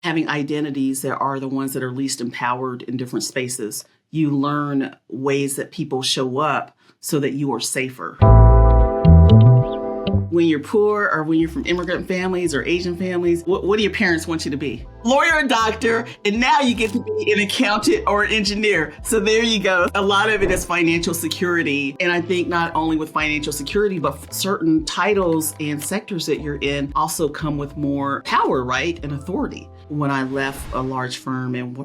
having identities that are the ones that are least empowered in different spaces. You learn ways that people show up so that you are safer. When you're poor or when you're from immigrant families or Asian families, what do your parents want you to be? Lawyer or doctor, and now you get to be an accountant or an engineer. So there you go. A lot of it is financial security. And I think not only with financial security, but certain titles and sectors that you're in also come with more power, right, and authority. When I left a large firm and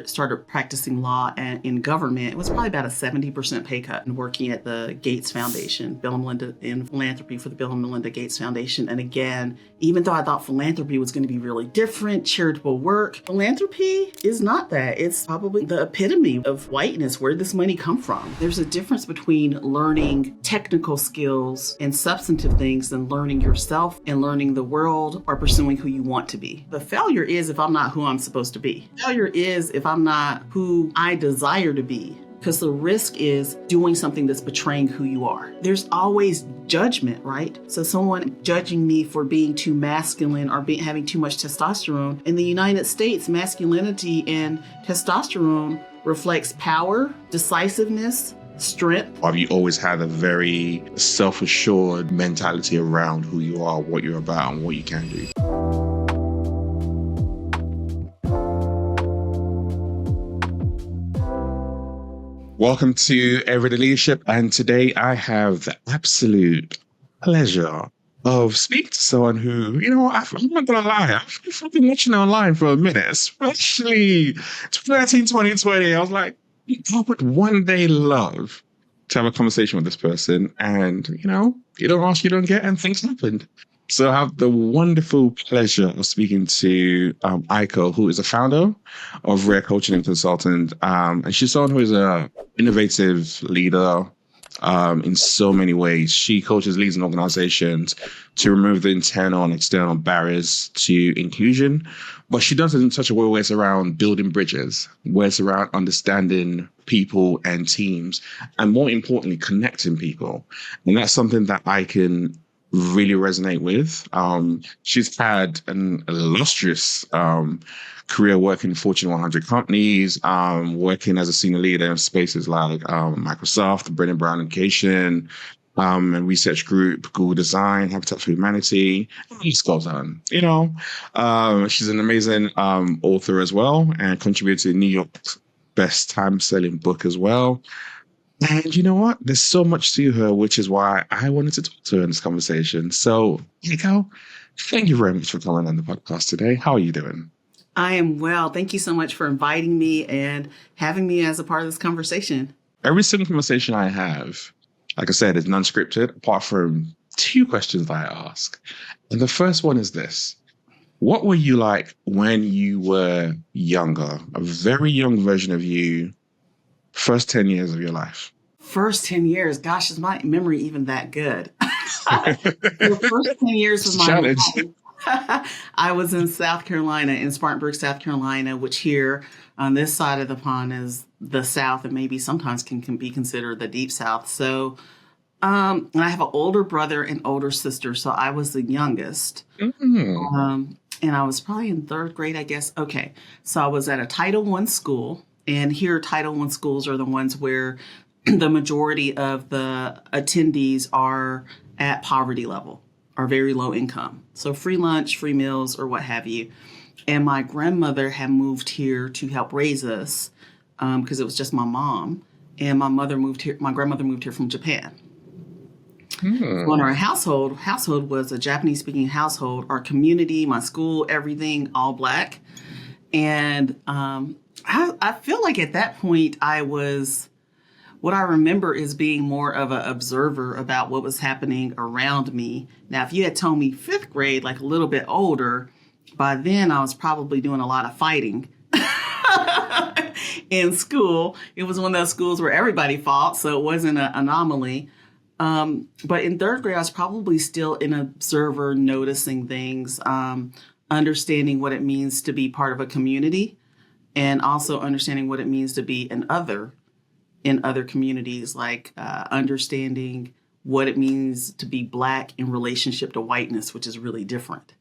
started practicing law and in government, it was probably about a 70% pay cut and working at the Gates Foundation, Bill and Melinda, in philanthropy for the Bill and Melinda Gates Foundation. And again, even though I thought philanthropy was going to be really different, charitable work, philanthropy is not that. It's probably the epitome of whiteness. Where did this money come from? There's a difference between learning technical skills and substantive things than learning yourself and learning the world or pursuing who you want to be. The failure is if I'm not who I'm supposed to be. Failure is if I'm not who I desire to be. Because the risk is doing something that's betraying who you are. There's always judgment, right? So someone judging me for being too masculine or having too much testosterone. In the United States, masculinity and testosterone reflects power, decisiveness, strength. Have you always had a very self-assured mentality around who you are, what you're about, and what you can do? Welcome to Everyday Leadership, and today I have the absolute pleasure of speaking to someone who, I'm not gonna lie, I've been watching online for a minute, especially 2019, 2020. I was like, I would one day love to have a conversation with this person, and you don't ask, you don't get, and things happened. So I have the wonderful pleasure of speaking to Aiko, who is a founder of Rare Coaching and Consultant. And she's someone who is an innovative leader in so many ways. She coaches, leads, and organizations to remove the internal and external barriers to inclusion. But she does it in such a way where it's around building bridges, where it's around understanding people and teams, and more importantly, connecting people. And that's something that I can really resonate with. She's had an illustrious career working in Fortune 100 companies, working as a senior leader in spaces like Microsoft, Brennan Brown Education, and Research Group, Google Design, Habitat for Humanity. And the list goes on. She's an amazing author as well, and contributed to New York's best time-selling book as well. And you know what? There's so much to her, which is why I wanted to talk to her in this conversation. So, Aiko, thank you very much for coming on the podcast today. How are you doing? I am well. Thank you so much for inviting me and having me as a part of this conversation. Every single conversation I have, like I said, is non-scripted, apart from two questions that I ask. And the first one is this. What were you like when you were younger? A very young version of you, first 10 years of your life? First 10 years. Gosh, is my memory even that good? The first 10 years of my life, I was in South Carolina, in Spartanburg, South Carolina, which here on this side of the pond is the South and maybe sometimes can be considered the Deep South. So, and I have an older brother and older sister, so I was the youngest. Mm-hmm. And I was probably in third grade, I guess. Okay, so I was at a Title I school. And here, Title I schools are the ones where the majority of the attendees are at poverty level or very low income. So free lunch, free meals, or what have you. And my grandmother had moved here to help raise us because it was just my mom. And my grandmother moved here from Japan. So in our household was a Japanese-speaking household. Our community, my school, everything, all Black. And I feel like at that point what I remember is being more of an observer about what was happening around me. Now, if you had told me fifth grade, like a little bit older, by then I was probably doing a lot of fighting in school. It was one of those schools where everybody fought, so it wasn't an anomaly. But in third grade, I was probably still an observer, noticing things, understanding what it means to be part of a community, and also understanding what it means to be an other in other communities, like understanding what it means to be Black in relationship to whiteness, which is really different.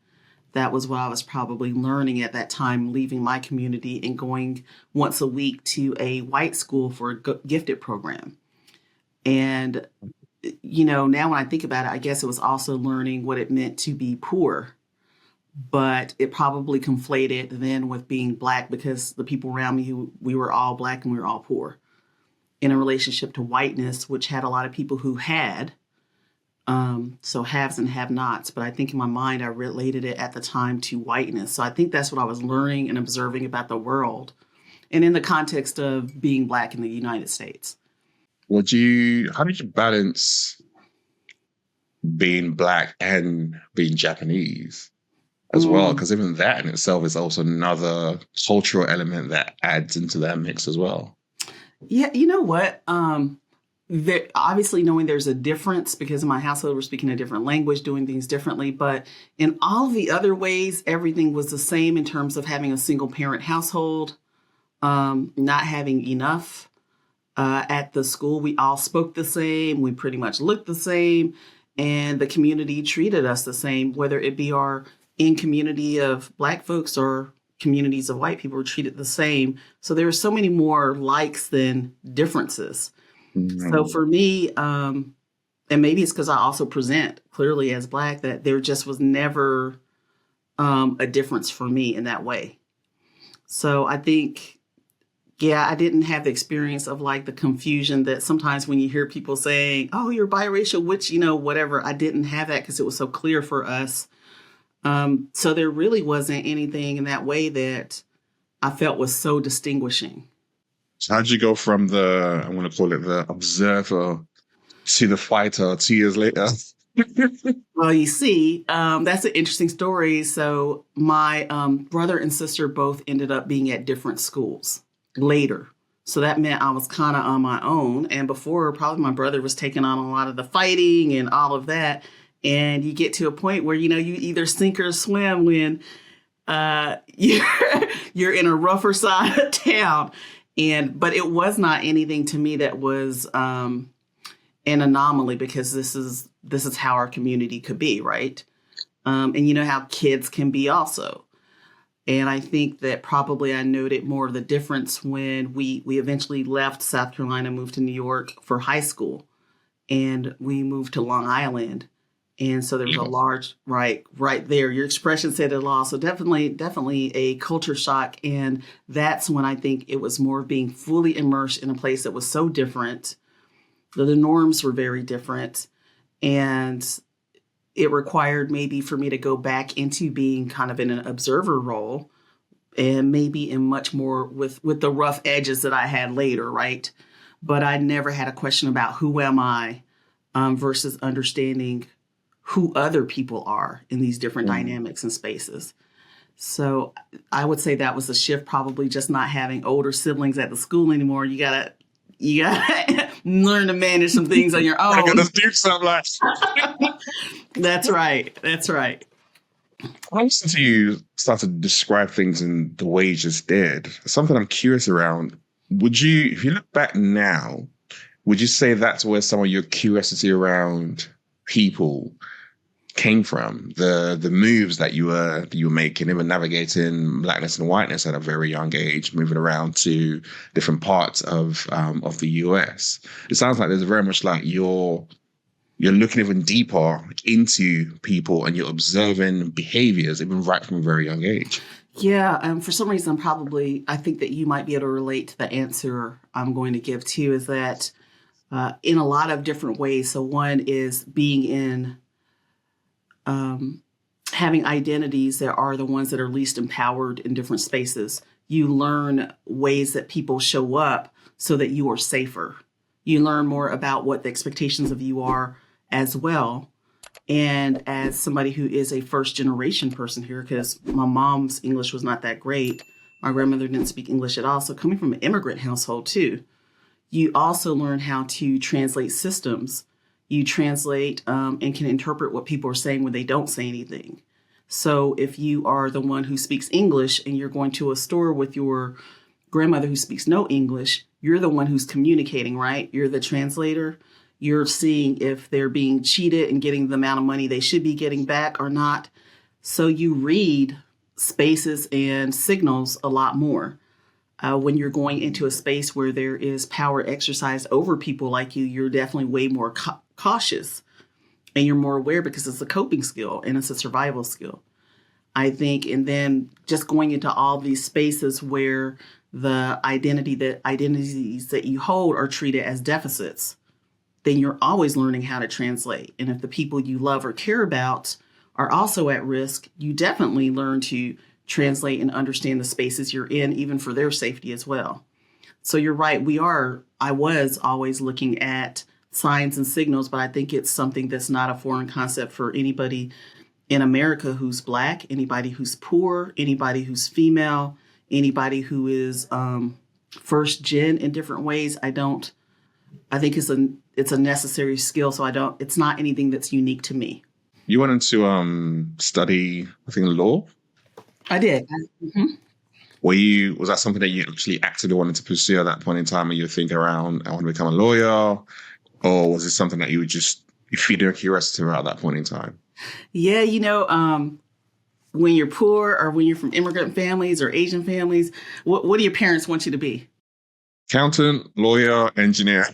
that was what I was probably learning at that time, leaving my community and going once a week to a white school for a gifted program. And, now when I think about it, I guess it was also learning what it meant to be poor. But it probably conflated then with being Black, because the people around me, we were all Black and we were all poor, in a relationship to whiteness, which had a lot of people who had. So haves and have nots. But I think in my mind, I related it at the time to whiteness. So I think that's what I was learning and observing about the world, and in the context of being Black in the United States. How did you balance being Black and being Japanese as well? Because even that in itself is also another cultural element that adds into that mix as well. Yeah, you know what? Obviously, knowing there's a difference, because in my household we're speaking a different language, doing things differently. But in all of the other ways, everything was the same in terms of having a single parent household, not having enough. At the school, we all spoke the same. We pretty much looked the same. And the community treated us the same, whether it be our in community of Black folks or communities of white people, were treated the same. So there are so many more likes than differences. Mm-hmm. So for me, and maybe it's because I also present clearly as Black, that there just was never a difference for me in that way. So I think, I didn't have the experience of like the confusion that sometimes when you hear people saying, oh, you're biracial, which, whatever. I didn't have that because it was so clear for us. So there really wasn't anything in that way that I felt was so distinguishing. So how did you go from I want to call it the observer, to the fighter 2 years later? Well, you see, that's an interesting story. So my brother and sister both ended up being at different schools later. So that meant I was kind of on my own. And before, probably my brother was taking on a lot of the fighting and all of that. And you get to a point where, you either sink or swim when you're in a rougher side of town. But it was not anything to me that was an anomaly, because this is how our community could be, right? And how kids can be also. And I think that probably I noted more of the difference when we eventually left South Carolina, moved to New York for high school, and we moved to Long Island. And so there was a large, right there. Your expression said it all. So definitely a culture shock. And that's when I think it was more being fully immersed in a place that was so different. The norms were very different. And it required maybe for me to go back into being kind of in an observer role, and maybe in much more with the rough edges that I had later, right? But I never had a question about who am I versus understanding who other people are in these different dynamics and spaces. So I would say that was a shift, probably just not having older siblings at the school anymore. You gotta learn to manage some things on your own. I gotta do something like That's right. I listen to you start to describe things in the way you just did. Something I'm curious around. If you look back now, would you say that's where some of your curiosity around people came from? The moves that you were making, even navigating Blackness and whiteness at a very young age, moving around to different parts of the US. It sounds like there's very much like you're looking even deeper into people and you're observing behaviors even right from a very young age. Yeah, for some reason, I think that you might be able to relate to the answer I'm going to give to you, is that in a lot of different ways. So one is being in having identities that are the ones that are least empowered in different spaces. You learn ways that people show up so that you are safer. You learn more about what the expectations of you are as well. And as somebody who is a first generation person here, because my mom's English was not that great. My grandmother didn't speak English at all. So coming from an immigrant household too, you also learn how to translate systems. You translate and can interpret what people are saying when they don't say anything. So if you are the one who speaks English and you're going to a store with your grandmother who speaks no English, you're the one who's communicating, right? You're the translator. You're seeing if they're being cheated and getting the amount of money they should be getting back or not. So you read spaces and signals a lot more. When you're going into a space where there is power exercised over people like you, you're definitely way more cautious and you're more aware because it's a coping skill and it's a survival skill. I think, and then just going into all these spaces where the identities that you hold are treated as deficits, then you're always learning how to translate. And if the people you love or care about are also at risk, you definitely learn to translate and understand the spaces you're in, even for their safety as well. So you're right. I was always looking at signs and signals, but I think it's something that's not a foreign concept for anybody in America who's Black, anybody who's poor, anybody who's female, anybody who is first gen in different ways. I think it's a necessary skill. So it's not anything that's unique to me. You wanted to study, I think, law? I did. Was that something that you actually actively wanted to pursue at that point in time, and you think around, I want to become a lawyer? Or was it something that you feed your curiosity about at that point in time? Yeah, when you're poor or when you're from immigrant families or Asian families, what do your parents want you to be? Accountant, lawyer, engineer.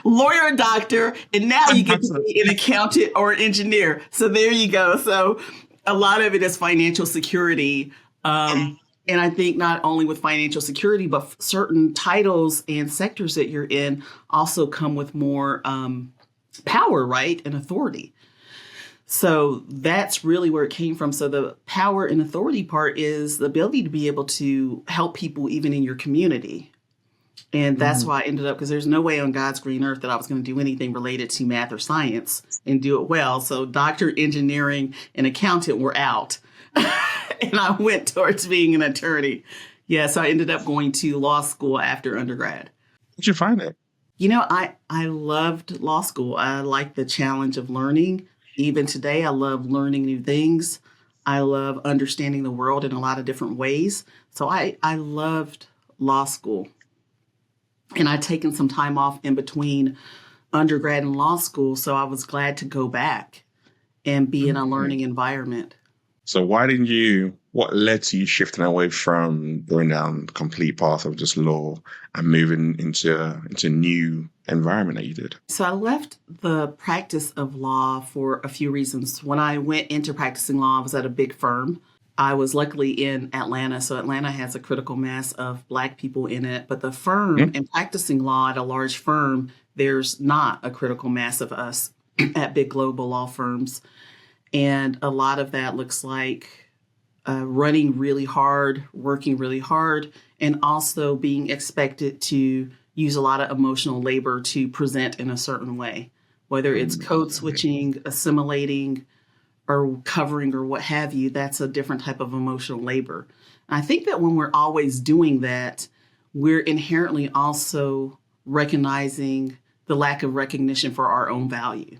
Lawyer, doctor, and now you get to be an accountant or an engineer. So there you go. So a lot of it is financial security. And I think not only with financial security, but certain titles and sectors that you're in also come with more power, right, and authority. So that's really where it came from. So the power and authority part is the ability to be able to help people even in your community. And that's why I ended up, because there's no way on God's green earth that I was going to do anything related to math or science and do it well. So doctor, engineering, and accountant were out. And I went towards being an attorney. Yeah, so I ended up going to law school after undergrad. How'd you find it? I loved law school. I liked the challenge of learning. Even today, I love learning new things. I love understanding the world in a lot of different ways. So I loved law school. And I'd taken some time off in between undergrad and law school. So I was glad to go back and be in a learning environment. So what led to you shifting away from going down the complete path of just law and moving into a new environment that you did? So I left the practice of law for a few reasons. When I went into practicing law, I was at a big firm. I was luckily in Atlanta. So Atlanta has a critical mass of Black people in it. But the firm and practicing law at a large firm, there's not a critical mass of us at big global law firms. And a lot of that looks like running really hard, working really hard, and also being expected to use a lot of emotional labor to present in a certain way, whether it's code switching, assimilating, or covering or what have you. That's a different type of emotional labor. And I think that when we're always doing that, we're inherently also recognizing the lack of recognition for our own value.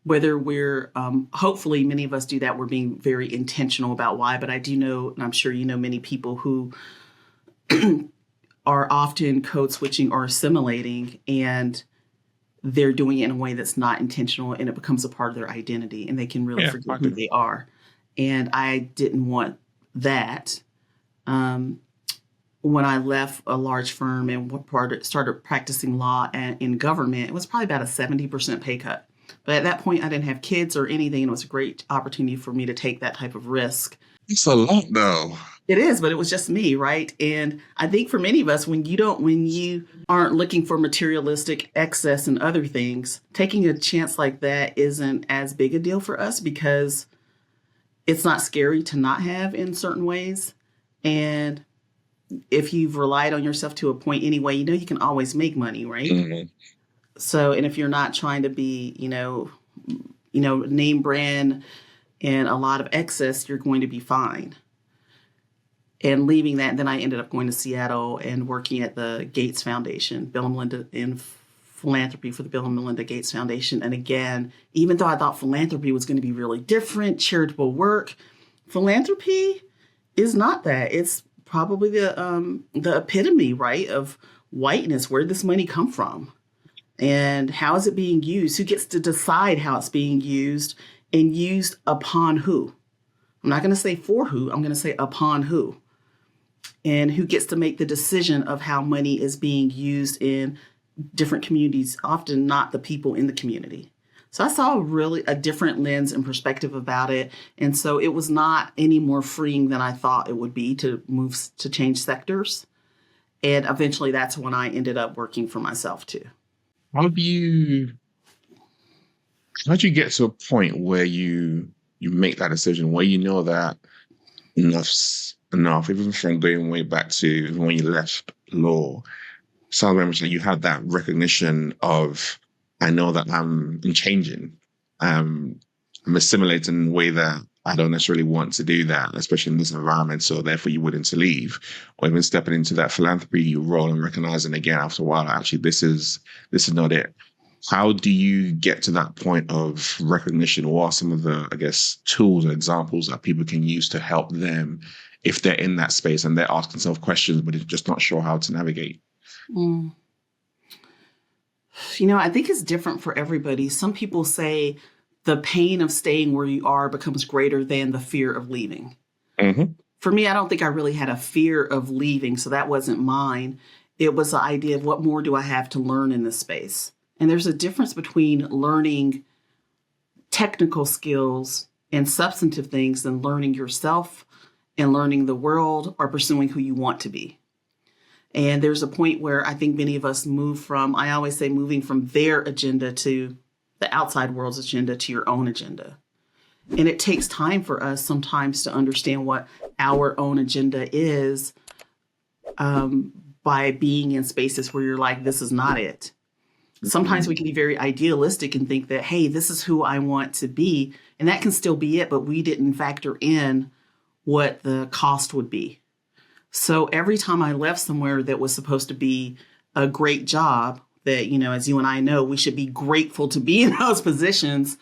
Whether we're, hopefully many of us do that, we're being very intentional about why, but I do know, and I'm sure you know many people who are often code switching or assimilating, and they're doing it in a way that's not intentional, and it becomes a part of their identity, and they can really forget who they are. And I didn't want that. When I left a large firm and started practicing law in government, it was probably about a 70% pay cut. But at that point, I didn't have kids or anything, and it was a great opportunity for me to take that type of risk. It's a lot, though. It is, but it was just me, right? And I think for many of us, when you aren't looking for materialistic excess and other things, taking a chance like that isn't as big a deal for us because it's not scary to not have in certain ways. And if you've relied on yourself to a point anyway, you can always make money, right? Mm-hmm. So, and if you're not trying to be, name brand and a lot of excess, you're going to be fine. And leaving that, then I ended up going to Seattle and working at the Gates Foundation, Bill and Melinda, in philanthropy for the Bill and Melinda Gates Foundation. And again, even though I thought philanthropy was going to be really different, charitable work, philanthropy is not that. It's probably the epitome, right, of whiteness. Where did this money come from? And how is it being used? Who gets to decide how it's being used? and used upon who? I'm not going to say for who, I'm going to say upon who. And who gets to make the decision of how money is being used in different communities, often not the people in the community. So I saw really a different lens and perspective about it. And so it was not any more freeing than I thought it would be to move to change sectors. And eventually that's when I ended up working for myself too. How do you get to a point where you make that decision, where you know that enough's enough, even from going way back to when you left law? Sounds very much like you had that recognition of, I know that I'm changing. I'm assimilating in a way that I don't necessarily want to do that, especially in this environment. So therefore you're willing to leave, or even stepping into that philanthropy role and recognizing again after a while, actually, this is not it. How do you get to that point of recognition? What are some of the, I guess, tools or examples that people can use to help them if they're in that space and they're asking themselves questions, but they're just not sure how to navigate? Mm. I think it's different for everybody. Some people say the pain of staying where you are becomes greater than the fear of leaving. Mm-hmm. For me, I don't think I really had a fear of leaving, so that wasn't mine. It was the idea of what more do I have to learn in this space? And there's a difference between learning technical skills and substantive things than learning yourself and learning the world or pursuing who you want to be. And there's a point where I think many of us move from, I always say, moving from their agenda to the outside world's agenda to your own agenda. And it takes time for us sometimes to understand what our own agenda is by being in spaces where you're like, this is not it. Sometimes we can be very idealistic and think that, hey, this is who I want to be. And that can still be it, but we didn't factor in what the cost would be. So every time I left somewhere that was supposed to be a great job, that, as you and I know, we should be grateful to be in those positions,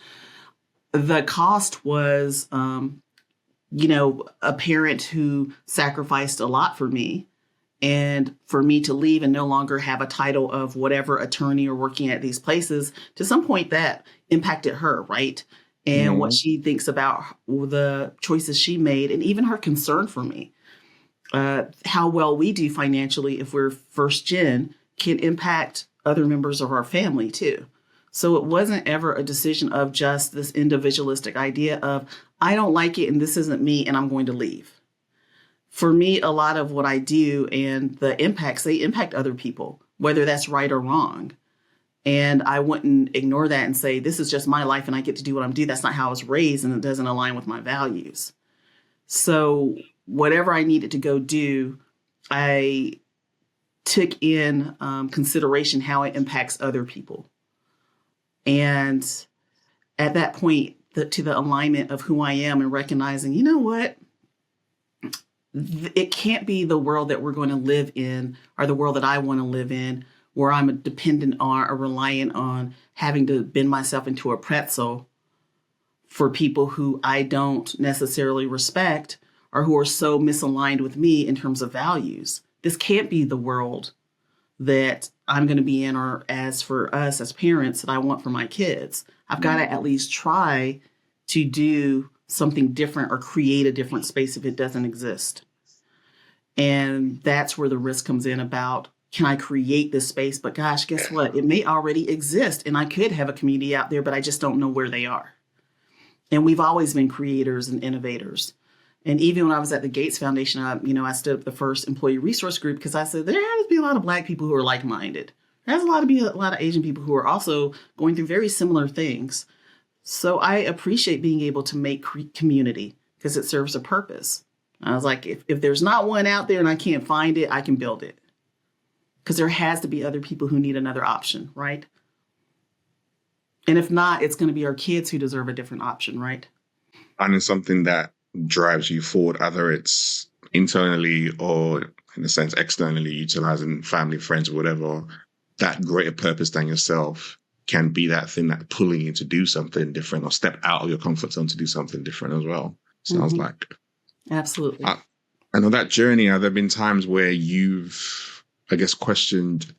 the cost was, a parent who sacrificed a lot for me. And for me to leave and no longer have a title of whatever attorney or working at these places, to some point that impacted her, right? And what she thinks about the choices she made and even her concern for me. How well we do financially if we're first gen can impact other members of our family too. So it wasn't ever a decision of just this individualistic idea of, I don't like it and this isn't me and I'm going to leave. For me, a lot of what I do and the impacts, they impact other people, whether that's right or wrong. And I wouldn't ignore that and say, this is just my life and I get to do what I'm doing. That's not how I was raised and it doesn't align with my values. So whatever I needed to go do, I took in consideration how it impacts other people. And at that point, to the alignment of who I am and recognizing, you know what? It can't be the world that we're going to live in or the world that I want to live in where I'm dependent on or reliant on having to bend myself into a pretzel for people who I don't necessarily respect or who are so misaligned with me in terms of values. This can't be the world that I'm going to be in, or as for us as parents that I want for my kids. I've got to at least try to do something different or create a different space if it doesn't exist. And that's where the risk comes in about, can I create this space? But gosh, guess what? It may already exist and I could have a community out there, but I just don't know where they are. And we've always been creators and innovators. And even when I was at the Gates Foundation, I stood up the first employee resource group because I said, there has to be a lot of Black people who are like-minded. There has to be a lot of Asian people who are also going through very similar things. So I appreciate being able to make community because it serves a purpose. I was like, if there's not one out there and I can't find it, I can build it. Because there has to be other people who need another option, right? And if not, it's going to be our kids who deserve a different option, right? And it's something that drives you forward, either it's internally or, in a sense, externally, utilizing family, friends, or whatever. That greater purpose than yourself can be that thing that pulling you to do something different or step out of your comfort zone to do something different as well. Sounds like. Absolutely. And on that journey, have there been times where you've, I guess, questioned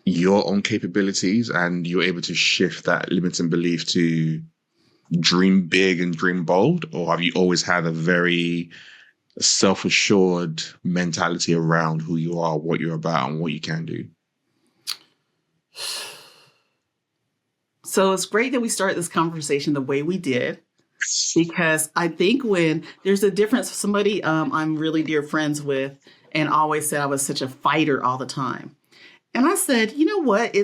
your own capabilities and you're able to shift that limiting belief to, dream big and dream bold, or have you always had a very self-assured mentality around who you are, what you're about, and what you can do? So it's great that we started this conversation the way we did, because I think when there's a difference, somebody I'm really dear friends with and always said I was such a fighter all the time. And I said, you know what?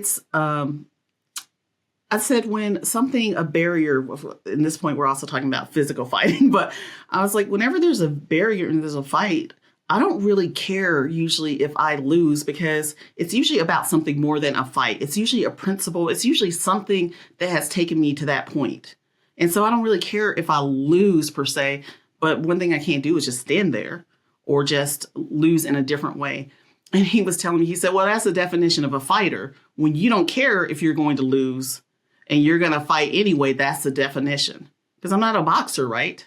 I said when something, a barrier, in this point, we're also talking about physical fighting, but I was like, whenever there's a barrier and there's a fight, I don't really care usually if I lose, because it's usually about something more than a fight. It's usually a principle. It's usually something that has taken me to that point. And so I don't really care if I lose per se, but one thing I can't do is just stand there or just lose in a different way. And he was telling me, he said, well, that's the definition of a fighter. When you don't care if you're going to lose and you're going to fight anyway, that's the definition. Because I'm not a boxer, right?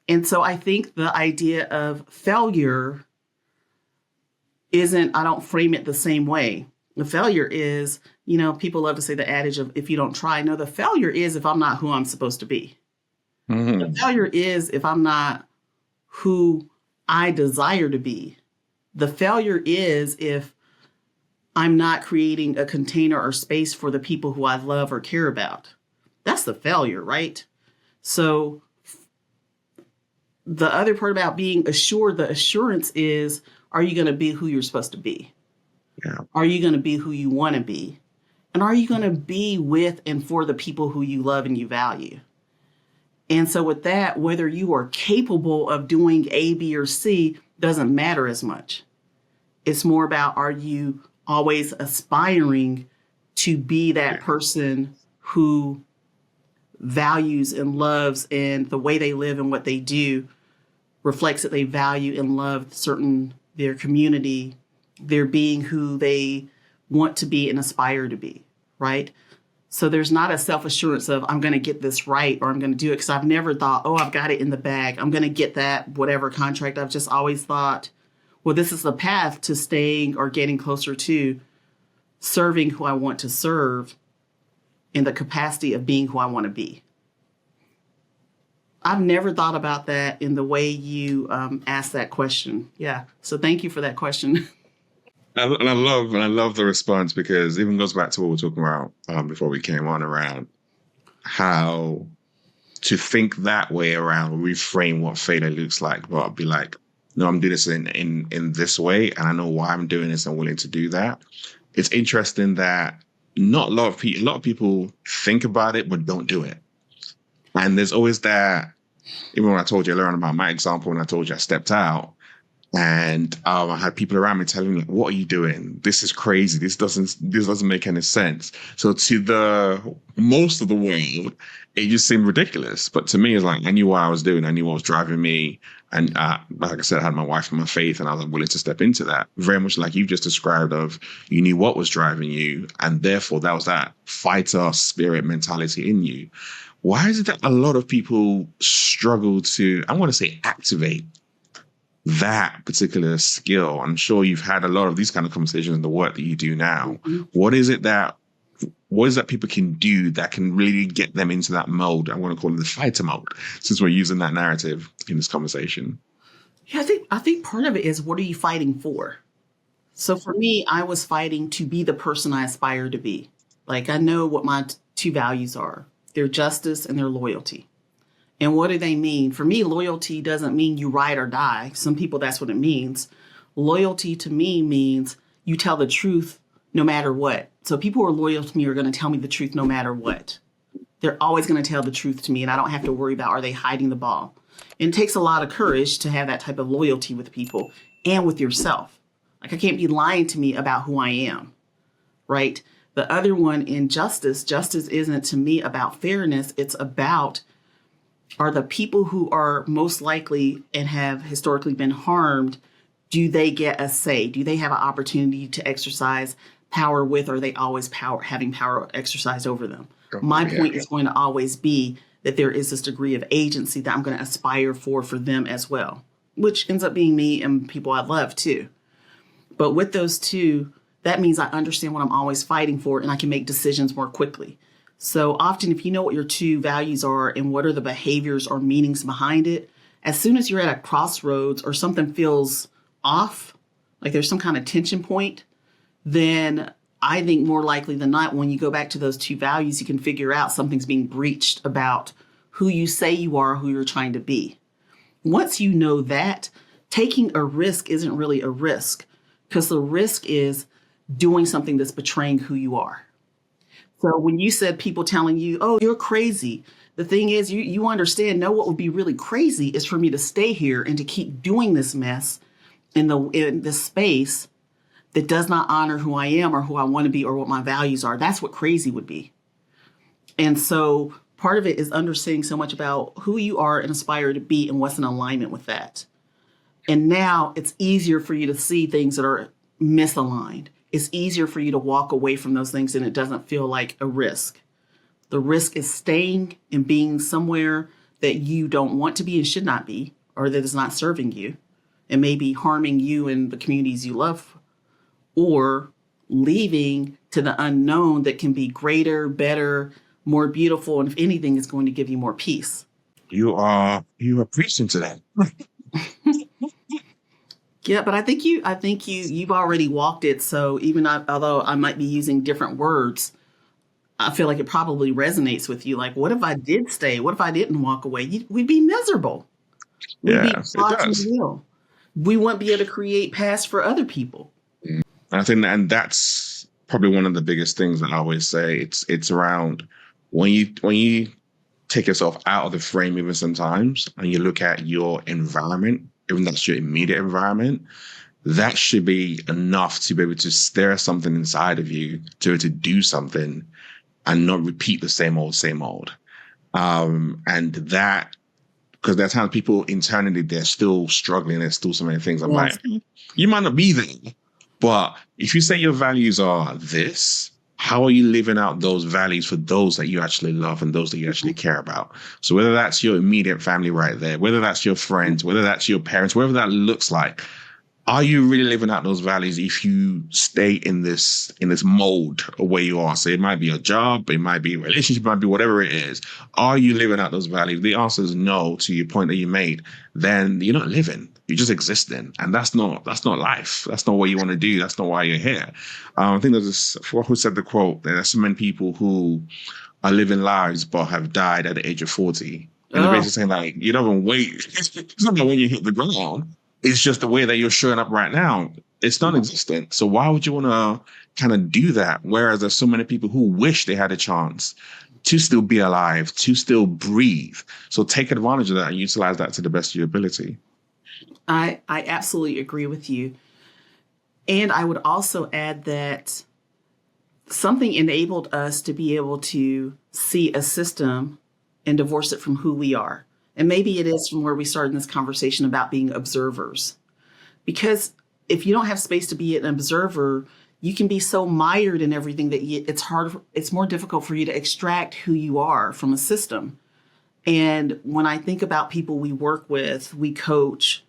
And so I think the idea of failure I don't frame it the same way. The failure is, people love to say the adage of if you don't try. No, the failure is if I'm not who I'm supposed to be. Mm-hmm. The failure is if I'm not who I desire to be. The failure is if I'm not creating a container or space for the people who I love or care about. That's the failure, right? So the other part about being assured, the assurance is, are you going to be who you're supposed to be? Yeah. Are you going to be who you want to be? And are you going to be with and for the people who you love and you value? And so with that, whether you are capable of doing A, B, or C doesn't matter as much. It's more about, are you always aspiring to be that person who values and loves, and the way they live and what they do reflects that they value and love their community, their being who they want to be and aspire to be, right? So there's not a self-assurance of I'm going to get this right or I'm going to do it, because I've never thought, oh, I've got it in the bag, I'm going to get that whatever contract. I've just always thought, well, this is the path to staying or getting closer to serving who I want to serve in the capacity of being who I want to be. I've never thought about that in the way you asked that question. Yeah. So thank you for that question. And I love the response, because it even goes back to what we were talking about before we came on, around how to think that way around, reframe what failure looks like. But I'll be like, no, I'm doing this in this way, and I know why I'm doing this. I'm willing to do that. It's interesting that not a lot of people think about it but don't do it. And there's always that. Even when I told you earlier on about my example, when I told you I stepped out, and I had people around me telling me, "What are you doing? This is crazy. This doesn't make any sense." So to the most of the world, it just seemed ridiculous. But to me, it's like I knew what I was doing. I knew what was driving me. And like I said, I had my wife and my faith, and I was willing to step into that. Very much like you just described, of you knew what was driving you, and therefore that was that fighter spirit mentality in you. Why is it that a lot of people struggle to, I want to say, activate that particular skill? I'm sure you've had a lot of these kind of conversations in the work that you do now. Mm-hmm. What is it that people can do that can really get them into that mode? I want to call it the fighter mode, since we're using that narrative in this conversation. Yeah, I think part of it is, what are you fighting for? So for me, I was fighting to be the person I aspire to be. Like, I know what my two values are. They're justice and their loyalty. And what do they mean? For me, loyalty doesn't mean you ride or die. Some people, that's what it means. Loyalty to me means you tell the truth no matter what. So people who are loyal to me are going to tell me the truth no matter what. They're always going to tell the truth to me, and I don't have to worry about, are they hiding the ball? And it takes a lot of courage to have that type of loyalty with people and with yourself. Like, I can't be lying to me about who I am, right? The other one, in justice isn't to me about fairness. It's about, are the people who are most likely and have historically been harmed, do they get a say? Do they have an opportunity to exercise power with, or are they always having power exercised over them? My point is going to always be that there is this degree of agency that I'm going to aspire for them as well, which ends up being me and people I love too. But with those two, that means I understand what I'm always fighting for, and I can make decisions more quickly. So often, if you know what your two values are and what are the behaviors or meanings behind it, as soon as you're at a crossroads or something feels off, like there's some kind of tension point, then I think more likely than not, when you go back to those two values, you can figure out something's being breached about who you say you are, who you're trying to be. Once you know that, taking a risk isn't really a risk, because the risk is doing something that's betraying who you are. So when you said people telling you, oh, you're crazy, the thing is, you understand, no, what would be really crazy is for me to stay here and to keep doing this mess in this space that does not honor who I am or who I want to be or what my values are. That's what crazy would be. And so part of it is understanding so much about who you are and aspire to be and what's in alignment with that. And now it's easier for you to see things that are misaligned. It's easier for you to walk away from those things and it doesn't feel like a risk. The risk is staying and being somewhere that you don't want to be and should not be, or that is not serving you and maybe harming you and the communities you love, or leaving to the unknown that can be greater, better, more beautiful, and if anything, is going to give you more peace. You are preaching to that. Yeah, but I think you've already walked it. So even although I might be using different words, I feel like it probably resonates with you. Like, what if I did stay? What if I didn't walk away? We'd be miserable. We'd be It caught in does. the wheel. We wouldn't be able to create paths for other people. And I think, and that's probably one of the biggest things that I always say. It's around when you take yourself out of the frame, even sometimes, and you look at your environment, even that's your immediate environment, that should be enough to be able to stir something inside of you to do something and not repeat the same old, same old. And that, because there are times people internally, they're still struggling. There's still so many things. I'm Yes. like, you might not be there, but if you say your values are this, how are you living out those values for those that you actually love and those that you actually care about? So whether that's your immediate family right there, whether that's your friends, whether that's your parents, whatever that looks like, are you really living out those values if you stay in this mold of where you are? So it might be a job, it might be a relationship, it might be whatever it is. Are you living out those values? The answer is no to your point that you made. Then you're not living. You're just existing. And that's not life. That's not what you want to do. That's not why you're here. I think there's this, who said the quote, there's so many people who are living lives but have died at the age of 40. And they're basically saying, like, you don't even wait. It's not that when you hit the ground. It's just the way that you're showing up right now. It's non-existent. So why would you want to kind of do that? Whereas there's so many people who wish they had a chance to still be alive, to still breathe. So take advantage of that and utilize that to the best of your ability. I absolutely agree with you. And I would also add that something enabled us to be able to see a system and divorce it from who we are. And maybe it is from where we started in this conversation about being observers. Because if you don't have space to be an observer, you can be so mired in everything that it's more difficult for you to extract who you are from a system. And when I think about people we work with, we coach,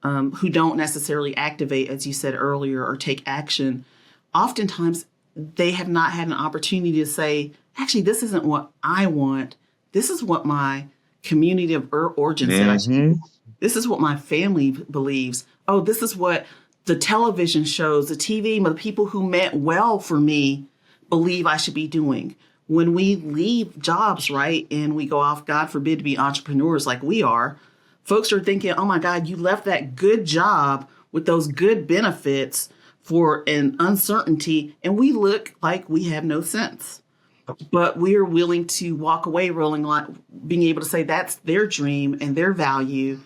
who don't necessarily activate, as you said earlier, or take action, oftentimes they have not had an opportunity to say, actually, this isn't what I want. This is what my community of origin said I should do. This is what my family believes. Oh, this is what the television shows, the TV, the people who meant well for me believe I should be doing. When we leave jobs, right, and we go off, God forbid, to be entrepreneurs like we are, folks are thinking, oh my God, you left that good job with those good benefits for an uncertainty, and we look like we have no sense. But we are willing to walk away being able to say that's their dream and their values,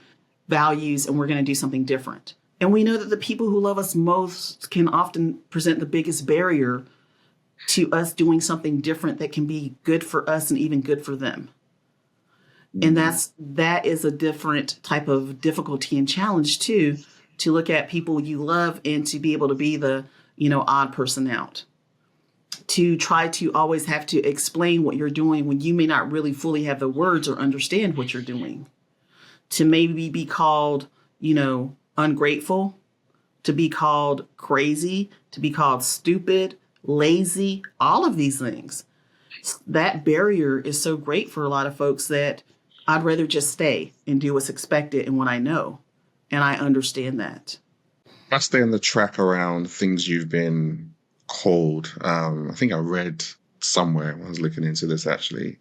and we're going to do something different. And we know that the people who love us most can often present the biggest barrier to us doing something different that can be good for us and even good for them. And that is a different type of difficulty and challenge too, to look at people you love and to be able to be the, odd person out. To try to always have to explain what you're doing when you may not really fully have the words or understand what you're doing. To maybe be called, ungrateful, to be called crazy, to be called stupid, lazy, all of these things. That barrier is so great for a lot of folks that I'd rather just stay and do what's expected and what I know. And I understand that. I stay on the track around things you've been called. I think I read somewhere when I was looking into this actually.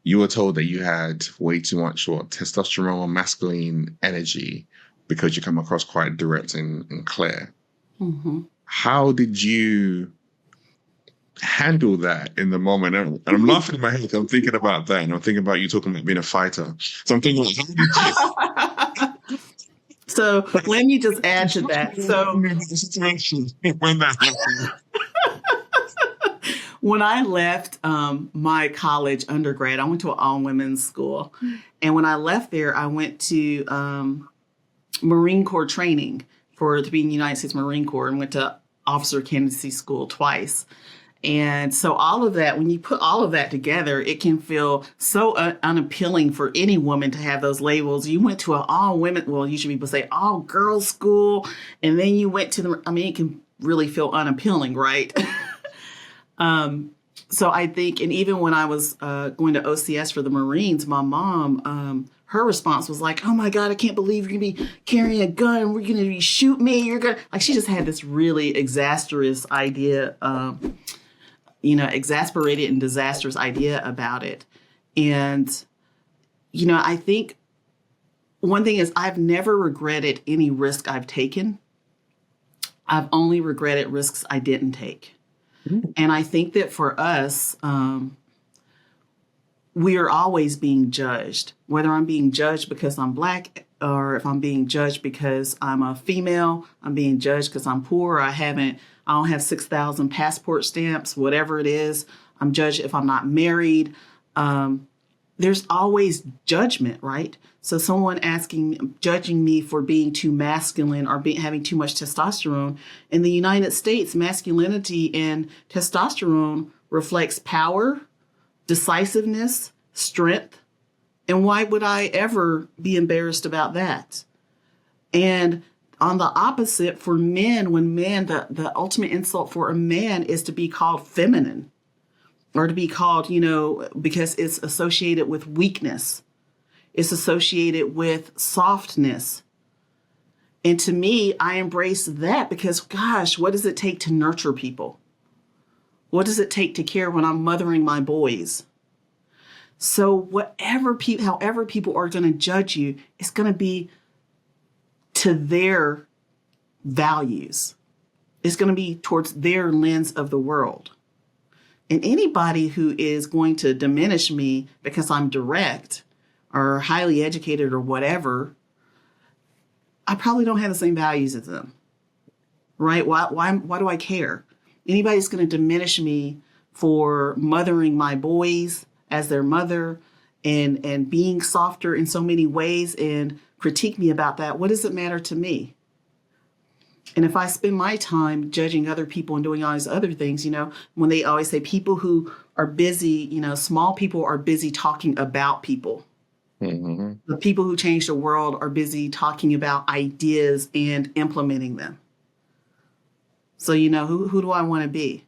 You were told that you had way too much testosterone or masculine energy because you come across quite direct and clear. Hmm. How did you handle that in the moment? And I'm laughing in my head 'cause I'm thinking about that, and I'm thinking about you talking about being a fighter. So I'm thinking, like, how did you So let me just add to that. So the situation when that happened? when I left my college undergrad, I went to an all women's school. And when I left there, I went to Marine Corps training to be in the United States Marine Corps and went to officer candidacy school twice. And so all of that, when you put all of that together, it can feel so unappealing for any woman to have those labels. You went to an all women, well, usually people say all girls school, and then you went to it can really feel unappealing, right? So I think, and even when I was going to OCS for the Marines, my mom, her response was like, "Oh my God, I can't believe you're gonna be carrying a gun. We're gonna be shoot me. You're gonna," like, she just had this really exasperated and disastrous idea about it. And, I think one thing is I've never regretted any risk I've taken. I've only regretted risks I didn't take. And I think that for us, we are always being judged, whether I'm being judged because I'm Black or if I'm being judged because I'm a female, I'm being judged because I'm poor, I don't have 6,000 passport stamps, whatever it is. I'm judged if I'm not married. There's always judgment, right? So someone judging me for being too masculine or having too much testosterone. In the United States, masculinity and testosterone reflects power, decisiveness, strength. And why would I ever be embarrassed about that? And on the opposite, for men, the ultimate insult for a man is to be called feminine or to be called, because it's associated with weakness. It's associated with softness. And to me, I embrace that because, gosh, what does it take to nurture people? What does it take to care when I'm mothering my boys? So however people are going to judge you, it's going to be to their values. It's going to be towards their lens of the world. And anybody who is going to diminish me because I'm direct or highly educated or whatever, I probably don't have the same values as them, right? Why do I care? Anybody's going to diminish me for mothering my boys as their mother and being softer in so many ways and critique me about that. What does it matter to me? And if I spend my time judging other people and doing all these other things, when they always say people who are busy, small people are busy talking about people. Mm-hmm. The people who change the world are busy talking about ideas and implementing them. So, who do I want to be?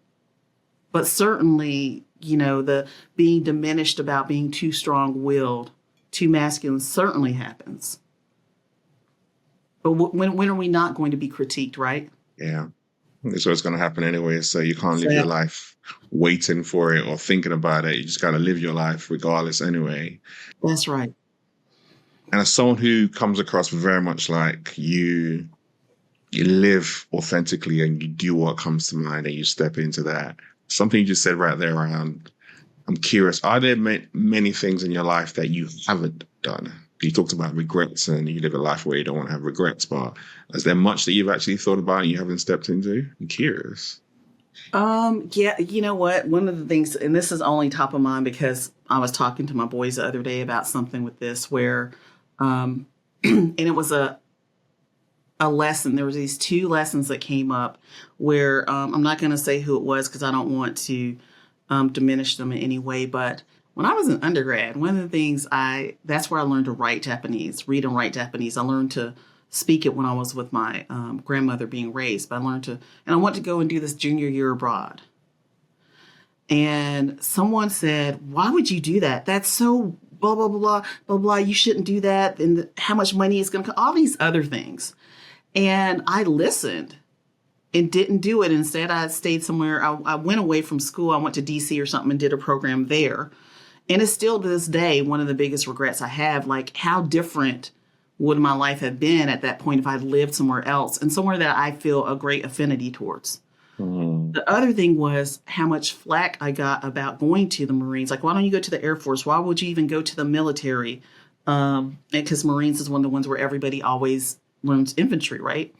But certainly, the being diminished about being too strong-willed, too masculine certainly happens. But when are we not going to be critiqued, right? Yeah. It's what's going to happen anyway. So you can't live your life waiting for it or thinking about it. You just got to live your life regardless anyway. That's right. And as someone who comes across very much like you live authentically and you do what comes to mind and you step into that. Something you just said right there around, I'm curious, are there many things in your life that you haven't done? You talked about regrets and you live a life where you don't want to have regrets, but is there much that you've actually thought about and you haven't stepped into? I'm curious. Yeah, you know what? One of the things, and this is only top of mind because I was talking to my boys the other day about something with this where, and it was a lesson. There was these two lessons that came up where I'm not going to say who it was because I don't want to diminish them in any way, but when I was an undergrad, one of the things that's where I learned to read and write Japanese. I learned to speak it when I was with my grandmother being raised, but and I wanted to go and do this junior year abroad. And someone said, why would you do that? That's so blah, blah, blah, blah, blah. You shouldn't do that. And how much money is going to come, all these other things. And I listened and didn't do it. Instead, I stayed somewhere. I went away from school. I went to DC or something and did a program there. And it's still to this day one of the biggest regrets I have. Like, how different would my life have been at that point if I'd lived somewhere else and somewhere that I feel a great affinity towards? The other thing was how much flack I got about going to the Marines. Like, why don't you go to the Air Force? Why would you even go to the military? Because Marines is one of the ones where everybody always learns infantry, right?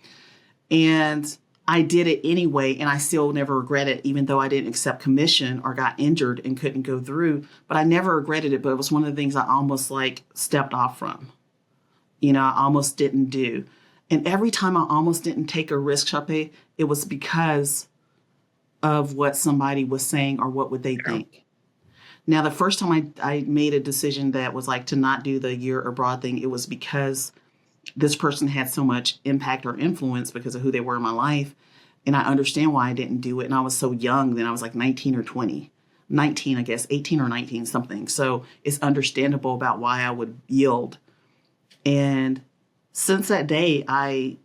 And I did it anyway, and I still never regret it, even though I didn't accept commission or got injured and couldn't go through. But I never regretted it, but it was one of the things I almost like stepped off from. I almost didn't do. And every time I almost didn't take a risk, Chape, it was because of what somebody was saying or what would they think. Now, the first time I made a decision that was like to not do the year abroad thing, it was because this person had so much impact or influence because of who they were in my life. And I understand why I didn't do it. And I was so young then. I was like 19 or 20. 19, I guess, 18 or 19, something. So it's understandable about why I would yield. And since that day, I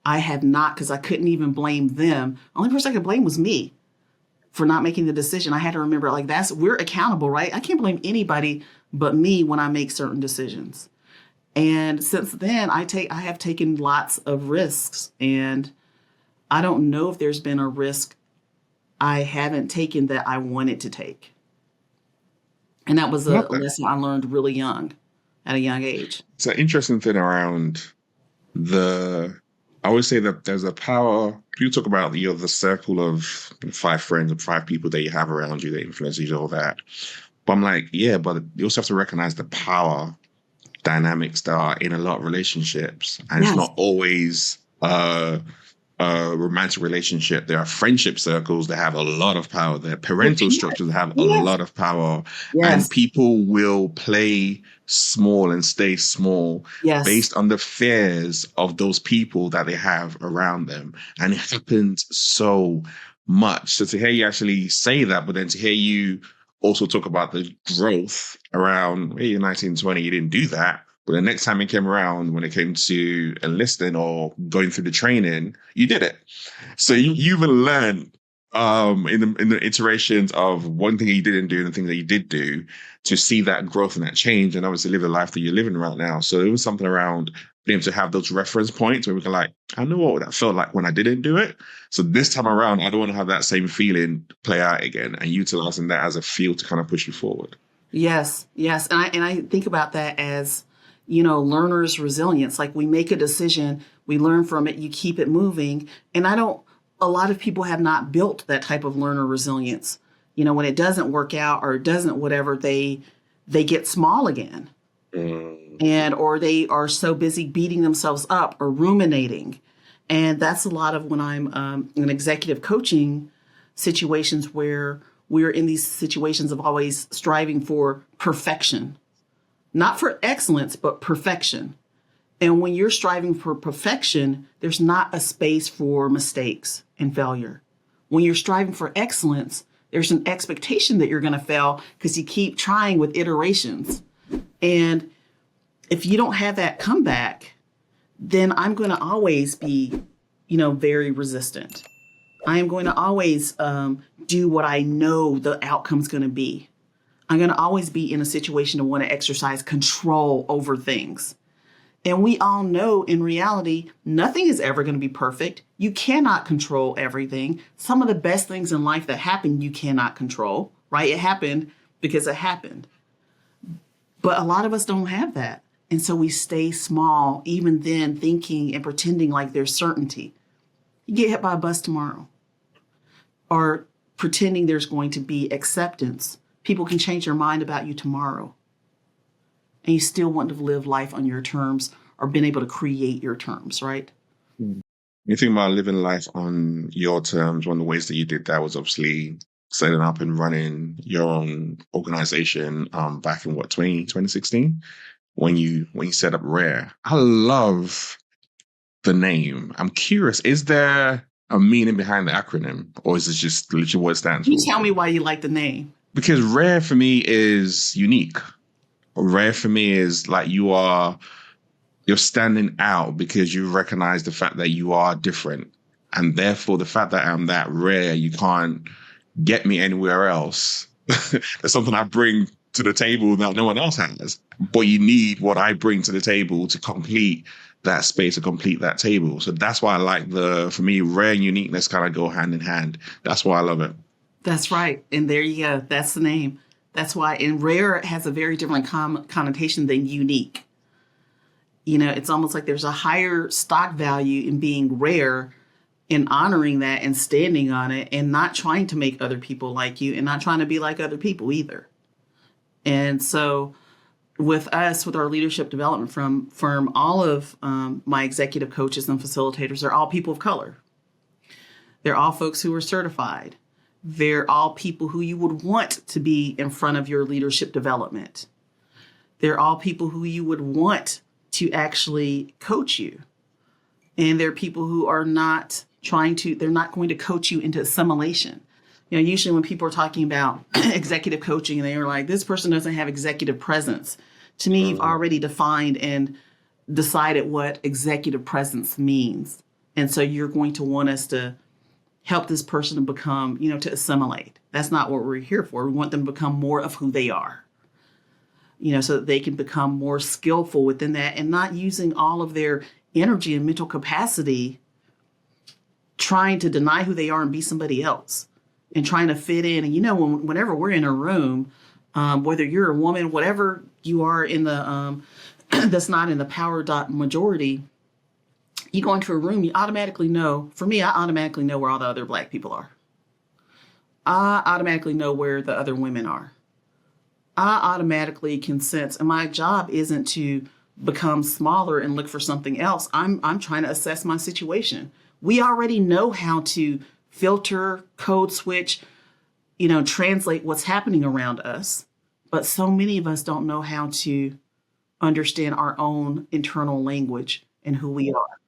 have not, because I couldn't even blame them. The only person I could blame was me for not making the decision. I had to remember, like, we're accountable, right? I can't blame anybody but me when I make certain decisions. And since then, I have taken lots of risks, and I don't know if there's been a risk I haven't taken that I wanted to take. And that was a lesson I learned really young, at a young age. It's an interesting thing around I always say that there's a power. You talk about the circle of 5 friends and 5 people that you have around you that influence you, all that. But I'm like, yeah, but you also have to recognize the power dynamics that are in a lot of relationships. And It's not always a romantic relationship. There are friendship circles that have a lot of power. There are parental structures that have a lot of power. And people will play small and stay small based on the fears of those people that they have around them. And it happens so much. So to hear you actually say that, but then to hear you also talk about the growth around, hey, you're 19, 20, you didn't do that. But the next time it came around, when it came to enlisting or going through the training, you did it. So you even learned in the iterations of one thing you didn't do and the thing that you did do to see that growth and that change, and obviously live the life that you're living right now. So it was something around being able to have those reference points where we can like, I know what that felt like when I didn't do it. So this time around, I don't want to have that same feeling play out again, and utilizing that as a field to kind of push you forward. Yes. And I think about that as, learner's resilience. Like, we make a decision, we learn from it, you keep it moving. And a lot of people have not built that type of learner resilience. When it doesn't work out or it doesn't whatever, they get small again. Or they are so busy beating themselves up or ruminating. And that's a lot of when I'm in executive coaching situations where we're in these situations of always striving for perfection. Not for excellence, but perfection. And when you're striving for perfection, there's not a space for mistakes and failure. When you're striving for excellence, there's an expectation that you're going to fail because you keep trying with iterations. And if you don't have that comeback, then I'm going to always be, very resistant. I am going to always do what I know the outcome's going to be. I'm going to always be in a situation to want to exercise control over things. And we all know in reality, nothing is ever going to be perfect. You cannot control everything. Some of the best things in life that happen, you cannot control, right? It happened because it happened. But a lot of us don't have that. And so we stay small, even then thinking and pretending like there's certainty. You get hit by a bus tomorrow. Or pretending there's going to be acceptance. People can change their mind about you tomorrow. And you still want to live life on your terms or been able to create your terms, right? You think about living life on your terms. One of the ways that you did that was obviously setting up and running your own organization back in 2016 when you set up Rare. I love the name. I'm curious, is there a meaning behind the acronym, or is it just literally what it stands You for? tell me why you like the name. Because rare for me is unique. Rare for me is like you're standing out because you recognize the fact that you are different. And therefore, the fact that I'm that rare, you can't get me anywhere else. There's something I bring to the table that no one else has. But you need what I bring to the table to complete that space, to complete that table. So that's why I like for me, rare and uniqueness kind of go hand in hand. That's why I love it. That's right. And there you go. That's the name. That's why. And rare has a very different connotation than unique. It's almost like there's a higher stock value in being rare and honoring that and standing on it and not trying to make other people like you and not trying to be like other people either. And so with us, with our leadership development firm, all of my executive coaches and facilitators are all people of color. They're all folks who are certified. They're all people who you would want to be in front of your leadership development. They're all people who you would want to actually coach you. And they're people who are not they're not going to coach you into assimilation. Usually when people are talking about executive coaching and they're like, this person doesn't have executive presence. To me, you've already defined and decided what executive presence means. And so you're going to want us to help this person to become, to assimilate. That's not what we're here for. We want them to become more of who they are, so that they can become more skillful within that and not using all of their energy and mental capacity trying to deny who they are and be somebody else and trying to fit in. And, whenever we're in a room, whether you're a woman, whatever you are in the, that's not in the power dot majority, you go into a room, you automatically know, for me, I automatically know where all the other Black people are. I automatically know where the other women are. I automatically can sense, and my job isn't to become smaller and look for something else. I'm trying to assess my situation. We already know how to filter, code switch, translate what's happening around us. But so many of us don't know how to understand our own internal language and who we are.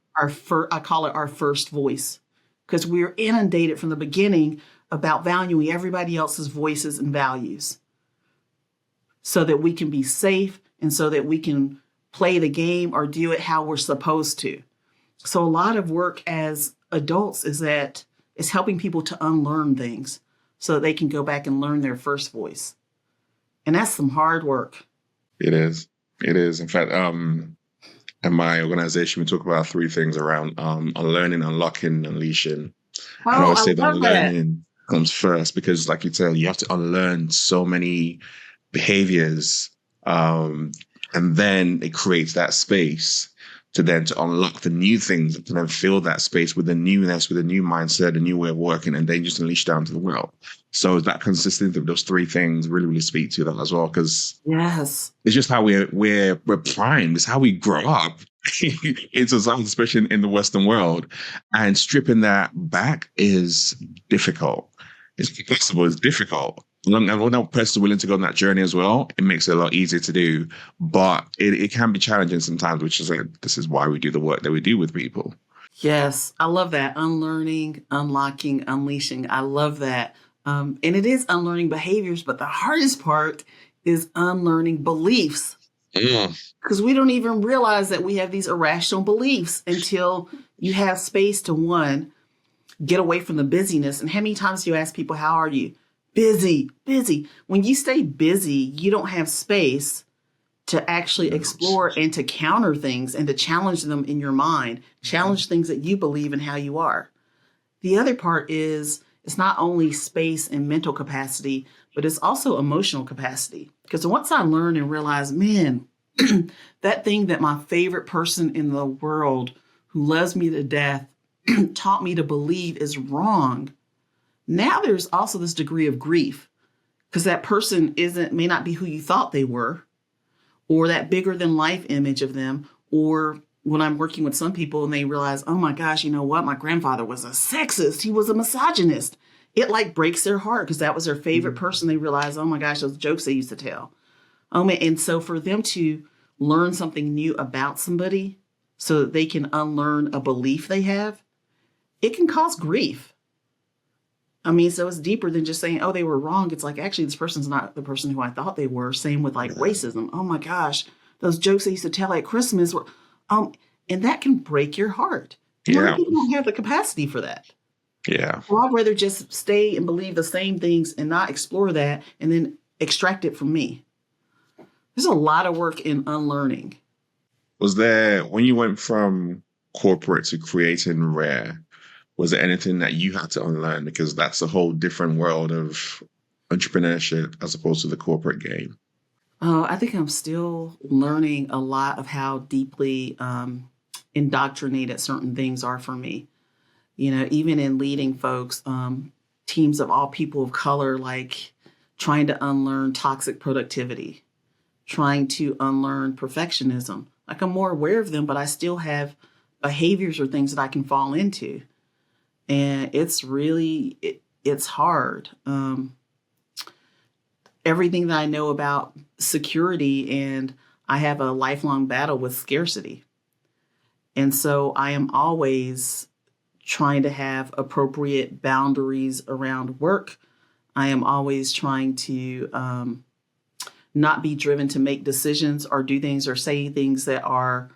I call it our first voice, because we're inundated from the beginning about valuing everybody else's voices and values so that we can be safe and so that we can play the game or do it how we're supposed to. So a lot of work as adults is helping people to unlearn things so that they can go back and learn their first voice. And that's some hard work. It is. It is. In fact, in my organization, we talk about three things around unlearning, unlocking, unleashing. Oh, and I would say I that love learning comes first because, like you said, you have to unlearn so many behaviors, and then it creates that space to unlock the new things, to then fill that space with a newness, with a new mindset, a new way of working, and then just unleash down to the world. So that consistency of those three things really, really speak to that as well, because yes, it's just how we're primed. It's how we grow up in society, especially in the Western world. And stripping that back is difficult. It's flexible. It's difficult. And when that person is willing to go on that journey as well, it makes it a lot easier to do. But it can be challenging sometimes, which is like, this is why we do the work that we do with people. yes, I love that. Unlearning, unlocking, unleashing. I love that. And it is unlearning behaviors, but the hardest part is unlearning beliefs. Because we don't even realize that we have these irrational beliefs until you have space to, one, get away from the busyness. And how many times do you ask people, how are you? Busy. When you stay busy, you don't have space to actually explore and to counter things and to challenge them in your mind, challenge things that you believe and how you are. The other part is it's not only space and mental capacity, but it's also emotional capacity. Because once I learned and realized, man, that thing that my favorite person in the world who loves me to death taught me to believe is wrong. Now there's also this degree of grief because that person may not be who you thought they were, or that bigger than life image of them. Or when I'm working with some people and they realize, oh my gosh, you know what? My grandfather was a sexist. He was a misogynist. It like breaks their heart because that was their favorite person. They realize, oh my gosh, those jokes they used to tell. Oh man. And so for them to learn something new about somebody so that they can unlearn a belief they have, it can cause grief. I mean, so it's deeper than just saying, oh, they were wrong. It's like, actually, this person's not the person who I thought they were. Same with like racism. Oh my gosh, those jokes they used to tell at Christmas were, and that can break your heart. A lot of Yeah. people don't have the capacity for that. Yeah. So I'd rather just stay and believe the same things and not explore that and then extract it from me. There's a lot of work in unlearning. Was there, when you went from corporate to creating Rare, was there anything that you had to unlearn? Because that's a whole different world of entrepreneurship as opposed to the corporate game. I think I'm still learning a lot of how deeply indoctrinated certain things are for me. Even in leading folks, teams of all people of color, like trying to unlearn toxic productivity, trying to unlearn perfectionism. Like I'm more aware of them, but I still have behaviors or things that I can fall into. And it's really, it's hard. Everything that I know about security, and I have a lifelong battle with scarcity. And so I am always trying to have appropriate boundaries around work. I am always trying to not be driven to make decisions or do things or say things that are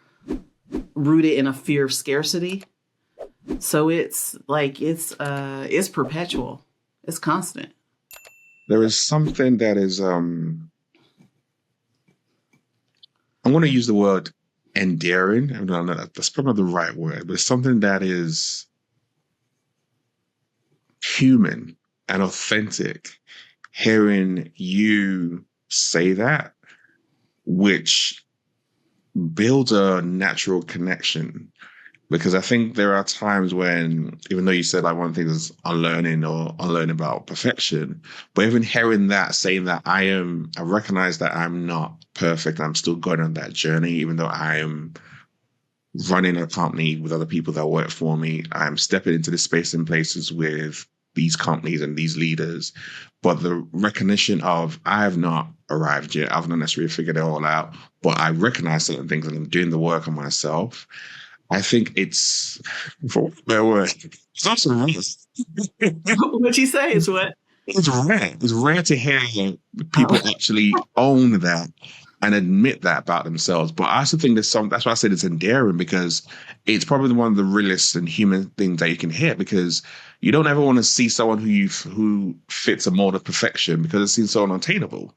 rooted in a fear of scarcity. So it's like it's perpetual. It's constant. There is something that is I'm going to use the word endearing. I don't know, that's probably not the right word, but it's something that is human and authentic. Hearing you say that, which builds a natural connection. Because I think there are times when, even though you said like one thing is unlearning or unlearn about perfection, but even hearing that, saying that I recognize that I'm not perfect. I'm still going on that journey, even though I am running a company with other people that work for me. I'm stepping into the space and places with these companies and these leaders. But the recognition of I have not arrived yet. I've not necessarily figured it all out, but I recognize certain things and I'm doing the work on myself. I think it's, for better word, it's also rare. What you say is what? It's rare. It's rare to hear people Oh, actually own that and admit that about themselves. But I also think that's why I said it's endearing, because it's probably one of the realest and human things that you can hear, because you don't ever want to see someone who fits a mold of perfection, because it seems so unattainable.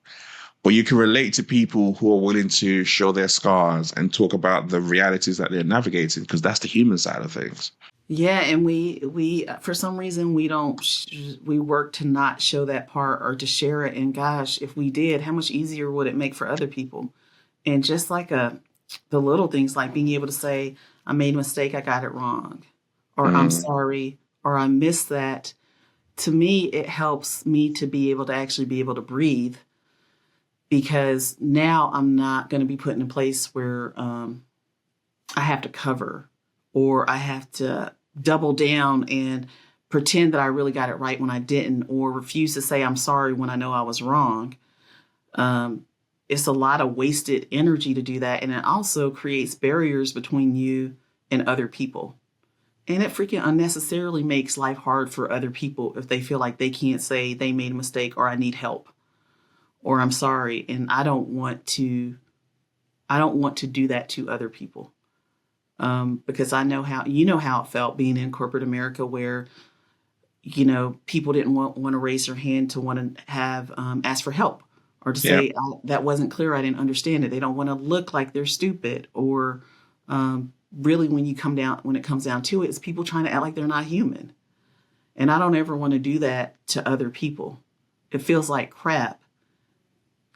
But you can relate to people who are willing to show their scars and talk about the realities that they're navigating, because that's the human side of things. yeah, and we for some reason we don't we work to not show that part or to share it. And gosh, if we did, how much easier would it make for other people? And just like the little things like being able to say, I made a mistake, I got it wrong, or I'm Mm, sorry, or I missed that. To me, it helps me to be able to actually be able to breathe, because now I'm not going to be put in a place where I have to cover or I have to double down and pretend that I really got it right when I didn't, or refuse to say I'm sorry when I know I was wrong. Um, it's a lot of wasted energy to do that. And it also creates barriers between you and other people. And it freaking unnecessarily makes life hard for other people if they feel like they can't say they made a mistake or I need help or I'm sorry. And I don't want to do that to other people. Because I know how it felt being in corporate America, where people didn't want to raise their hand to want to have ask for help or to yeah. say that wasn't clear, I didn't understand it. They don't want to look like they're stupid, or really when it comes down to it, it's people trying to act like they're not human. And I don't ever want to do that to other people. It feels like crap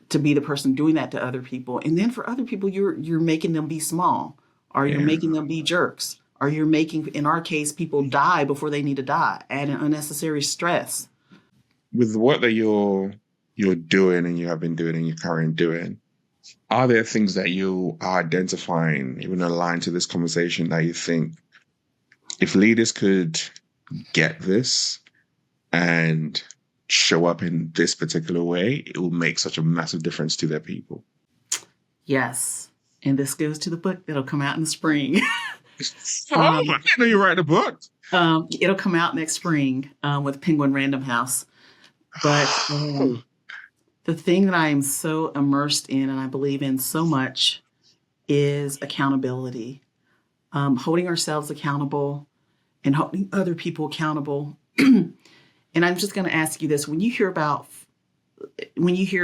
to be the person doing that to other people. And then for other people, you're making them be small, or you're Yeah. making them be jerks, or you're making, in our case, people die before they need to die, adding unnecessary stress. With the work that you're doing and you have been doing and you're currently doing, are there things that you are identifying, even aligned to this conversation, that you think if leaders could get this and show up in this particular way, it will make such a massive difference to their people? Yes. And this goes to the book that'll come out in the spring. Oh, I Um, didn't know you write a book. it'll come out next spring with Penguin Random House. But the thing that I am so immersed in and I believe in so much is accountability, holding ourselves accountable and holding other people accountable. And I'm just going to ask you this: when you hear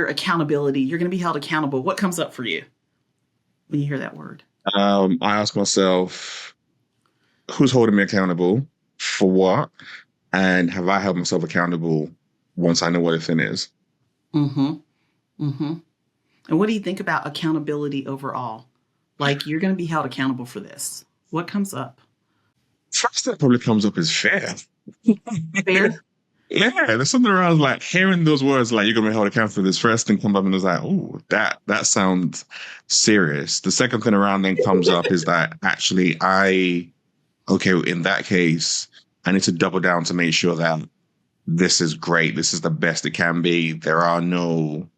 accountability, you're going to be held accountable. What comes up for you when you hear that word? I ask myself, who's holding me accountable for what? And have I held myself accountable once I know what the thing is? Mm-hmm. Mm-hmm. And what do you think about accountability overall? Like, you're going to be held accountable for this. What comes up? First that probably comes up is fair. Fair? Yeah, there's something around like hearing those words, like you're gonna be held accountable for this. First thing comes up and it's like, oh, that sounds serious. The second thing around then comes up is that actually okay, in that case, I need to double down to make sure that this is great. This is the best it can be. There are no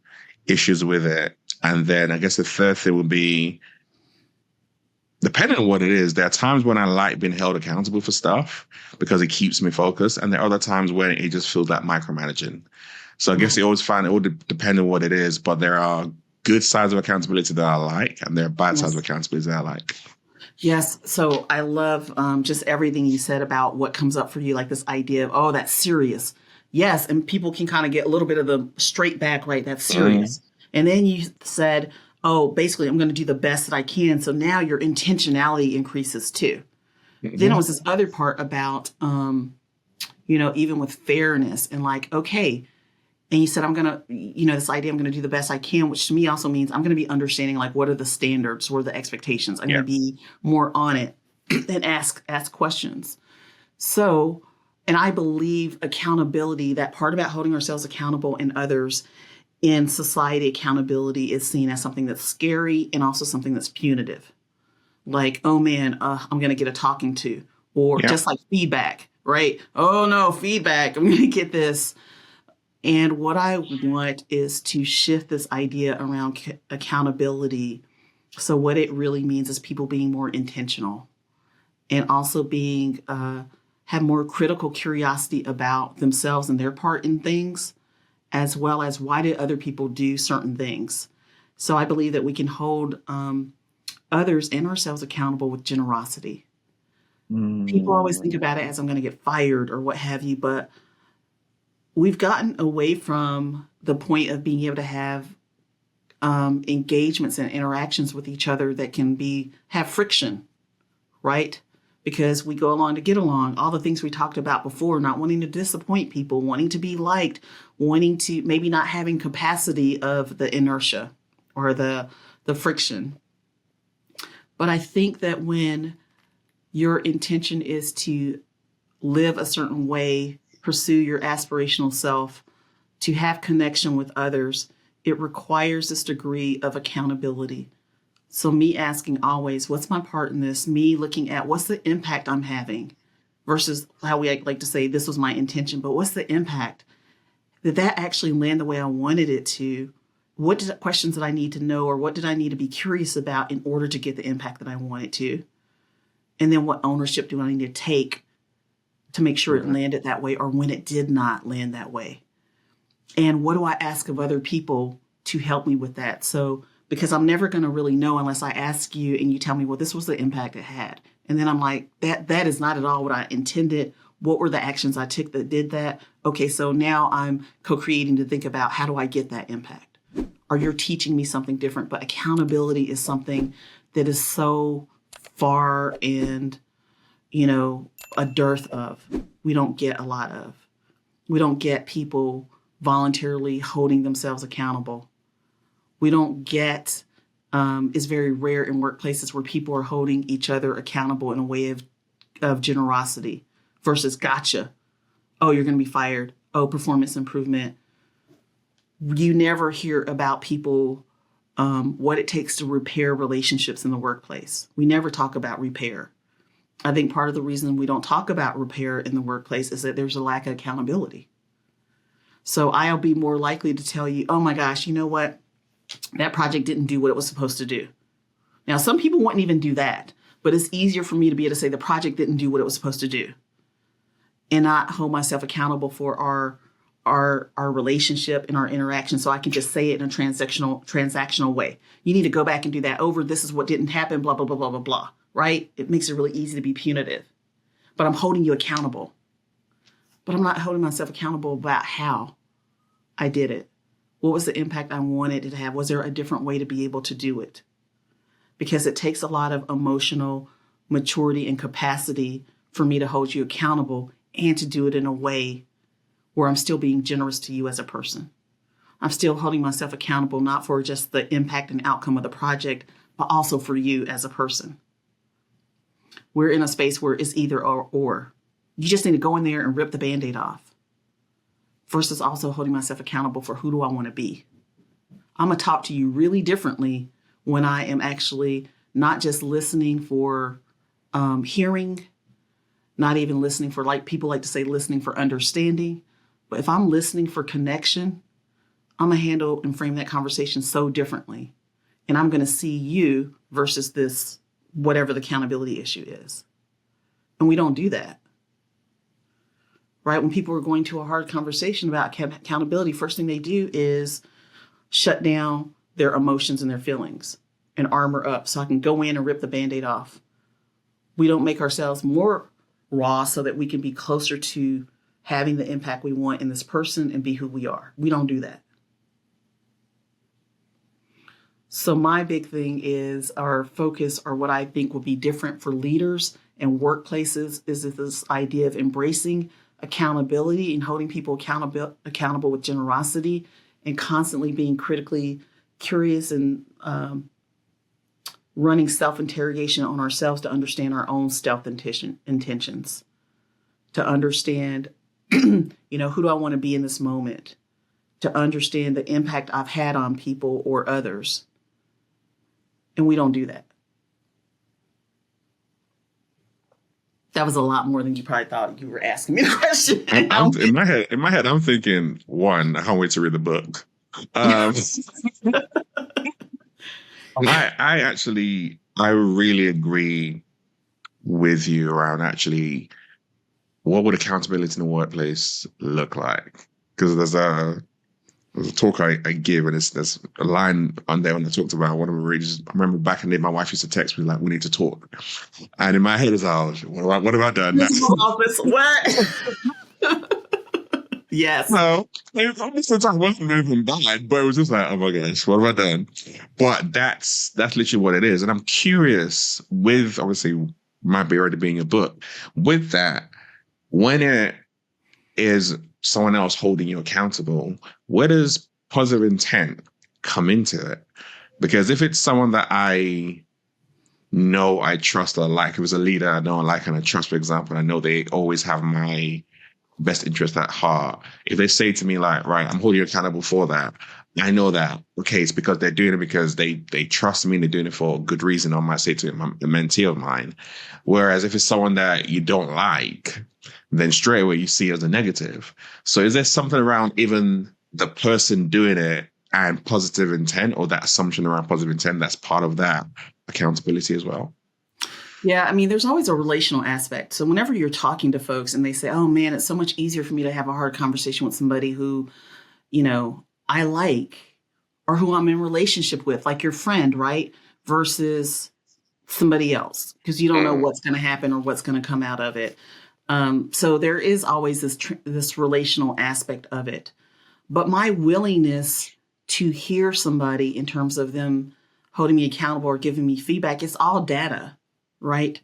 issues with it. And then I guess the third thing would be, depending on what it is, there are times when I like being held accountable for stuff because it keeps me focused. And there are other times when it just feels like micromanaging. So I guess it all depend on what it is, but there are good sides of accountability that I like, and there are bad sides of Yes. accountability that I like. Yes. So I love just everything you said about what comes up for you, like this idea of, oh, that's serious. Yes. And people can kind of get a little bit of the straight back, right? That's Mm, serious. And then you said, oh, basically, I'm going to do the best that I can. So now your intentionality increases too. Then it mhm. was this other part about, even with fairness and like, okay, and you said, I'm going to, this idea, I'm going to do the best I can, which to me also means I'm going to be understanding like what are the standards, what are the expectations. I'm going Yeah. to be more on it and ask questions. So, and I believe accountability, that part about holding ourselves accountable and others in society, accountability is seen as something that's scary and also something that's punitive. Like, oh man, I'm going to get a talking to, or Yeah. just like feedback, right? Oh no, feedback. I'm going to get this. And what I want is to shift this idea around accountability. So, what it really means is people being more intentional and also being, have more critical curiosity about themselves and their part in things, as well as why did other people do certain things. So, I believe that we can hold others and ourselves accountable with generosity. People always think Mm, about it as I'm going to get fired or what have you, but we've gotten away from the point of being able to have engagements and interactions with each other that can have friction, right? Because we go along to get along. All the things we talked about before, not wanting to disappoint people, wanting to be liked, wanting to maybe not having capacity of the inertia or the friction. But I think that when your intention is to live a certain way, pursue your aspirational self, to have connection with others, it requires this degree of accountability. So, me asking always, what's my part in this? Me looking at what's the impact I'm having versus how we like to say this was my intention, but what's the impact? Did that actually land the way I wanted it to? Questions that I need to know, or what did I need to be curious about in order to get the impact that I wanted to? And then what ownership do I need to take to make sure it right. landed that way or when it did not land that way? And what do I ask of other people to help me with that? So, because I'm never going to really know unless I ask you and you tell me, well, this was the impact it had. And then I'm like, that is not at all what I intended. What were the actions I took that did that? Okay, so now I'm co-creating to think about how do I get that impact? Or you're teaching me something different. But accountability is something that is so far and, a dearth of. We don't get a lot of. We don't get people voluntarily holding themselves accountable. We don't get, it's very rare in workplaces where people are holding each other accountable in a way of generosity versus gotcha. Oh, you're going to be fired. Oh, performance improvement. You never hear about people, what it takes to repair relationships in the workplace. We never talk about repair. I think part of the reason we don't talk about repair in the workplace is that there's a lack of accountability. So I'll be more likely to tell you, oh my gosh, you know what? That project didn't do what it was supposed to do. Now, some people wouldn't even do that. But it's easier for me to be able to say the project didn't do what it was supposed to do and not hold myself accountable for our relationship and our interaction. So I can just say it in a transactional way. You need to go back and do that over. This is what didn't happen, blah, blah, blah, blah, blah, blah, right? It makes it really easy to be punitive, but I'm holding you accountable. But I'm not holding myself accountable about how I did it. What was the impact I wanted it to have? Was there a different way to be able to do it? Because it takes a lot of emotional maturity and capacity for me to hold you accountable and to do it in a way where I'm still being generous to you as a person. I'm still holding myself accountable, not for just the impact and outcome of the project, but also for you as a person. We're in a space where it's either or. You just need to go in there and rip the Band-Aid off. Versus also holding myself accountable for who do I want to be. I'm going to talk to you really differently when I am actually not just listening for hearing, not even listening for, like people like to say, listening for understanding. But if I'm listening for connection, I'm going to handle and frame that conversation so differently. And I'm going to see you versus this, whatever the accountability issue is. And we don't do that. Right? When people are going to a hard conversation about accountability, first thing they do is shut down their emotions and their feelings and armor up so I can go in and rip the Band-Aid off. We don't make ourselves more raw so that we can be closer to having the impact we want in this person and be who we are. We don't do that. So my big thing is our focus, or what I think will be different for leaders and workplaces, is this idea of embracing accountability and holding people accountable with generosity and constantly being critically curious and running self-interrogation on ourselves to understand our own intentions, to understand, who do I want to be in this moment, to understand the impact I've had on people or others. And we don't do that. That was a lot more than you probably thought you were asking me the question. In my head, I'm thinking, one, I can't wait to read the book. I really agree with you around actually what would accountability in the workplace look like? Because there's a talk I give, and there's a line on there when I talked about one of the readers. I remember back in the day, my wife used to text me like, "We need to talk," and in my head is, "Oh, what have I done?" Office, what? Yes. No, obviously I wasn't even bad, but it was just like, oh my gosh, what have I done? But that's literally what it is, and I'm curious with obviously might be already being a book with that when it is someone else holding you accountable, where does positive intent come into it? Because if it's someone that I know I trust or like, if it was a leader I know I like and I trust, for example, I know they always have my best interest at heart. If they say to me like, right, I'm holding you accountable for that, I know that, okay, it's because they're doing it because they trust me and they're doing it for a good reason. I might say to a mentee of mine. Whereas if it's someone that you don't like, then straight away you see it as a negative. So is there something around even the person doing it and positive intent, or that assumption around positive intent that's part of that accountability as well? Yeah, I mean, there's always a relational aspect. So whenever you're talking to folks and they say, oh man, it's so much easier for me to have a hard conversation with somebody who, I like, or who I'm in relationship with, like your friend, right? Versus somebody else, because you don't know what's going to happen or what's going to come out of it. So there is always this relational aspect of it. But my willingness to hear somebody in terms of them holding me accountable or giving me feedback, it's all data, right?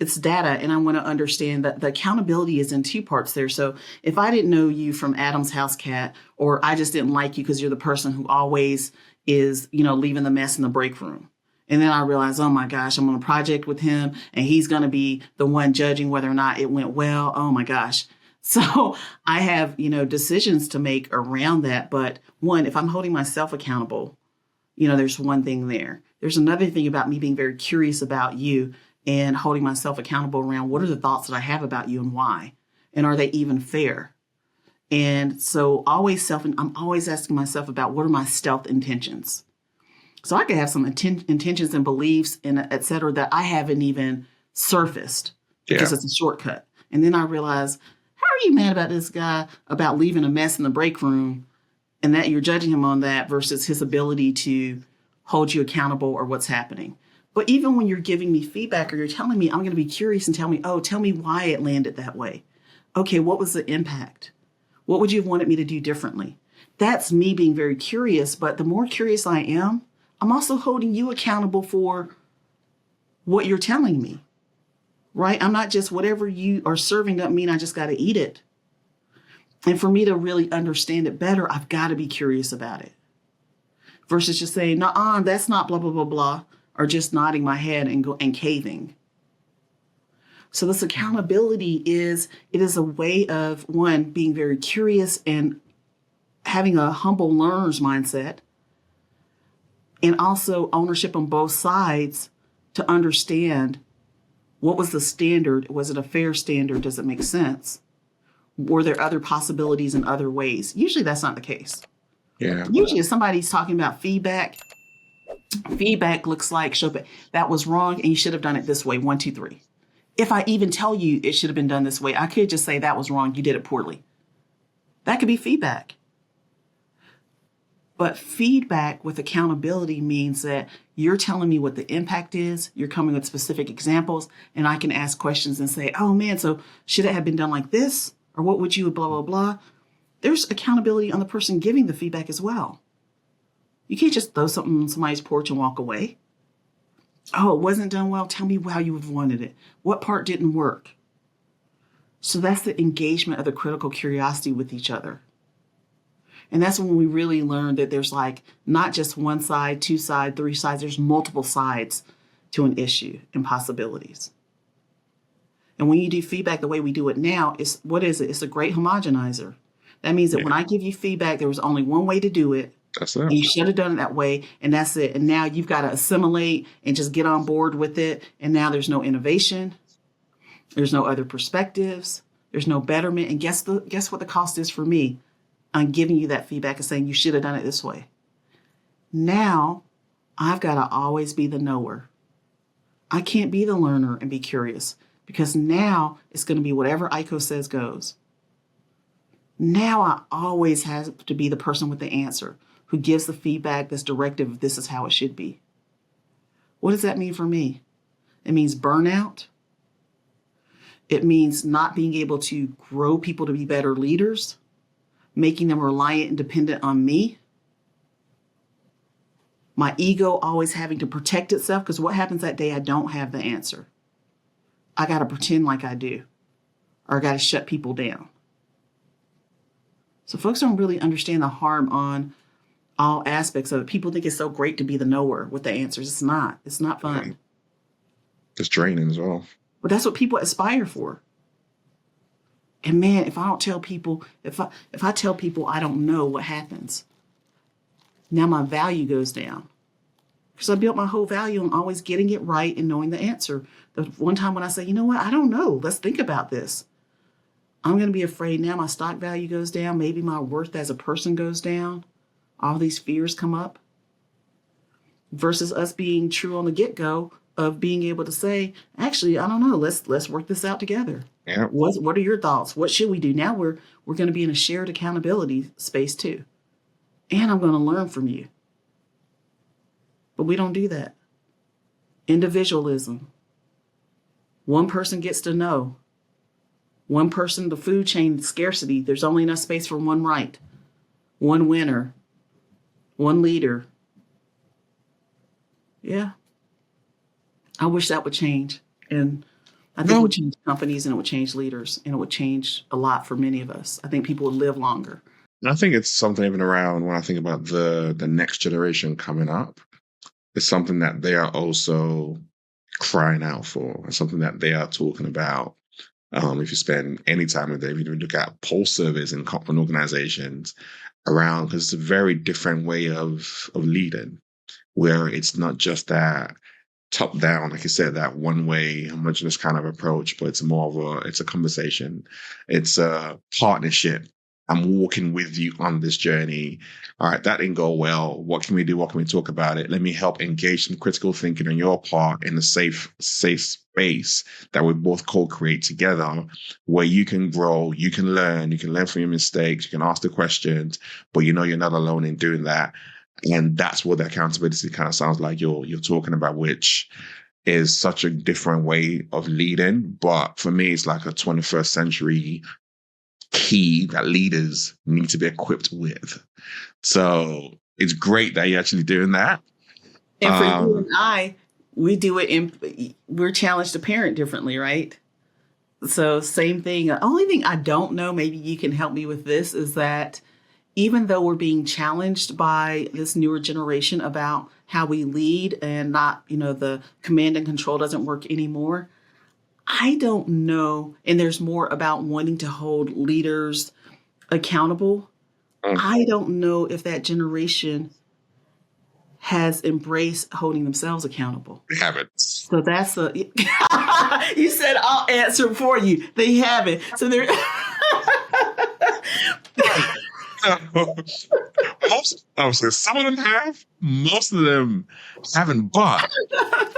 It's data. And I want to understand that the accountability is in two parts there. So if I didn't know you from Adam's house cat, or I just didn't like you because you're the person who always is, leaving the mess in the break room. And then I realized, oh my gosh, I'm on a project with him and he's going to be the one judging whether or not it went well. Oh my gosh. So I have, decisions to make around that. But one, if I'm holding myself accountable, there's one thing there. There's another thing about me being very curious about you and holding myself accountable around what are the thoughts that I have about you and why, and are they even fair? And so I'm always asking myself about what are my stealth intentions? So I could have some intentions and beliefs and et cetera that I haven't even surfaced because Yeah. it's a shortcut. And then I realize, how are you mad about this guy about leaving a mess in the break room and that you're judging him on that versus his ability to hold you accountable or what's happening? But even when you're giving me feedback or you're telling me, I'm going to be curious and tell me why it landed that way. Okay, what was the impact? What would you have wanted me to do differently? That's me being very curious, but the more curious I am, I'm also holding you accountable for what you're telling me, right? I'm not just whatever you are serving doesn't mean I just got to eat it. And for me to really understand it better, I've got to be curious about it versus just saying, nah, that's not blah, blah, blah, blah, or just nodding my head and caving. So this accountability it is a way of, one, being very curious and having a humble learner's mindset, and also ownership on both sides to understand what was the standard. Was it a fair standard? Does it make sense? Were there other possibilities in other ways? Usually that's not the case. Yeah. Usually if somebody's talking about feedback looks like, Sope, that was wrong and you should have done it this way, 1, 2, 3. If I even tell you it should have been done this way, I could just say that was wrong, you did it poorly. That could be feedback. But feedback with accountability means that you're telling me what the impact is, you're coming with specific examples, and I can ask questions and say, oh man, so should it have been done like this? Or what would you, blah, blah, blah. There's accountability on the person giving the feedback as well. You can't just throw something on somebody's porch and walk away. Oh, it wasn't done well. Tell me how you would have wanted it. What part didn't work? So that's the engagement of the critical curiosity with each other. And that's when we really learn that there's like not just one side, 2 sides, 3 sides, there's multiple sides to an issue and possibilities. And when you do feedback the way we do it now, what is it? It's a great homogenizer. That means that when I give you feedback, there was only one way to do it. That's it. And you should have done it that way. And that's it. And now you've got to assimilate and just get on board with it. And now there's no innovation. There's no other perspectives. There's no betterment. And guess what the cost is for me? I'm giving you that feedback and saying you should have done it this way. Now I've got to always be the knower. I can't be the learner and be curious because now it's going to be whatever Aiko says goes. Now I always have to be the person with the answer who gives the feedback that's directive. This is how it should be. What does that mean for me? It means burnout. It means not being able to grow people to be better leaders, making them reliant and dependent on me. My ego always having to protect itself because what happens that day I don't have the answer? I got to pretend like I do, or I got to shut people down. So folks don't really understand the harm on all aspects of it. People think it's so great to be the knower with the answers. It's not. It's not fun. It's draining as well. But that's what people aspire for. And man, if I don't tell people, if I tell people I don't know, what happens? Now my value goes down. Because I built my whole value on always getting it right and knowing the answer. The one time when I say, you know what, I don't know. Let's think about this. I'm going to be afraid now my stock value goes down. Maybe my worth as a person goes down. All these fears come up. Versus us being true on the get-go of being able to say, actually, I don't know. Let's work this out together. Yeah. What are your thoughts? What should we do? Now we're going to be in a shared accountability space too. And I'm going to learn from you. But we don't do that. Individualism. One person gets to know. One person, the food chain scarcity. There's only enough space for one right, one winner, one leader. Yeah. I wish that would change. And I think it would change companies and it would change leaders and it would change a lot for many of us. I think people would live longer. I think it's something even around when I think about the next generation coming up. It's something that they are also crying out for. It's something that they are talking about. If you spend any time with them, if you look at poll surveys in company organizations around, because it's a very different way of leading, where it's not just that top down, like you said, that one way homogenous kind of approach, but it's more of it's a conversation. It's a partnership. I'm walking with you on this journey. All right, that didn't go well. What can we do? What can we talk about it? Let me help engage some critical thinking on your part in a safe space that we both co-create together, where you can grow, you can learn from your mistakes, you can ask the questions, but you know you're not alone in doing that. And that's what the accountability kind of sounds like you're talking about, which is such a different way of leading. But for me, it's like a 21st century key that leaders need to be equipped with. So it's great that you're actually doing that. And for you and I, we do it we're challenged to parent differently, right? So same thing. The only thing I don't know, maybe you can help me with this, is that even though we're being challenged by this newer generation about how we lead and not, the command and control doesn't work anymore, I don't know. And there's more about wanting to hold leaders accountable. I don't know if that generation has embraced holding themselves accountable. They haven't. So that's you said I'll answer for you. They haven't. So they're Some of them have, most of them haven't. But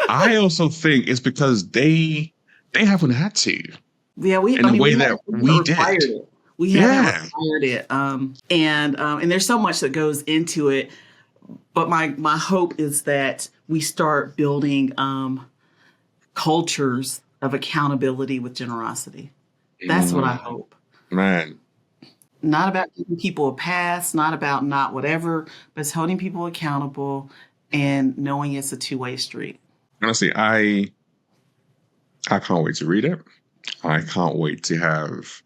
I also think it's because they haven't had to. Yeah, we in a way that we did. It. We haven't required it. And there's so much that goes into it. But my hope is that we start building cultures of accountability with generosity. That's what I hope. Man. Not about giving people a pass, not about not whatever, but it's holding people accountable and knowing it's a two-way street. Honestly, I can't wait to read it. I can't wait to have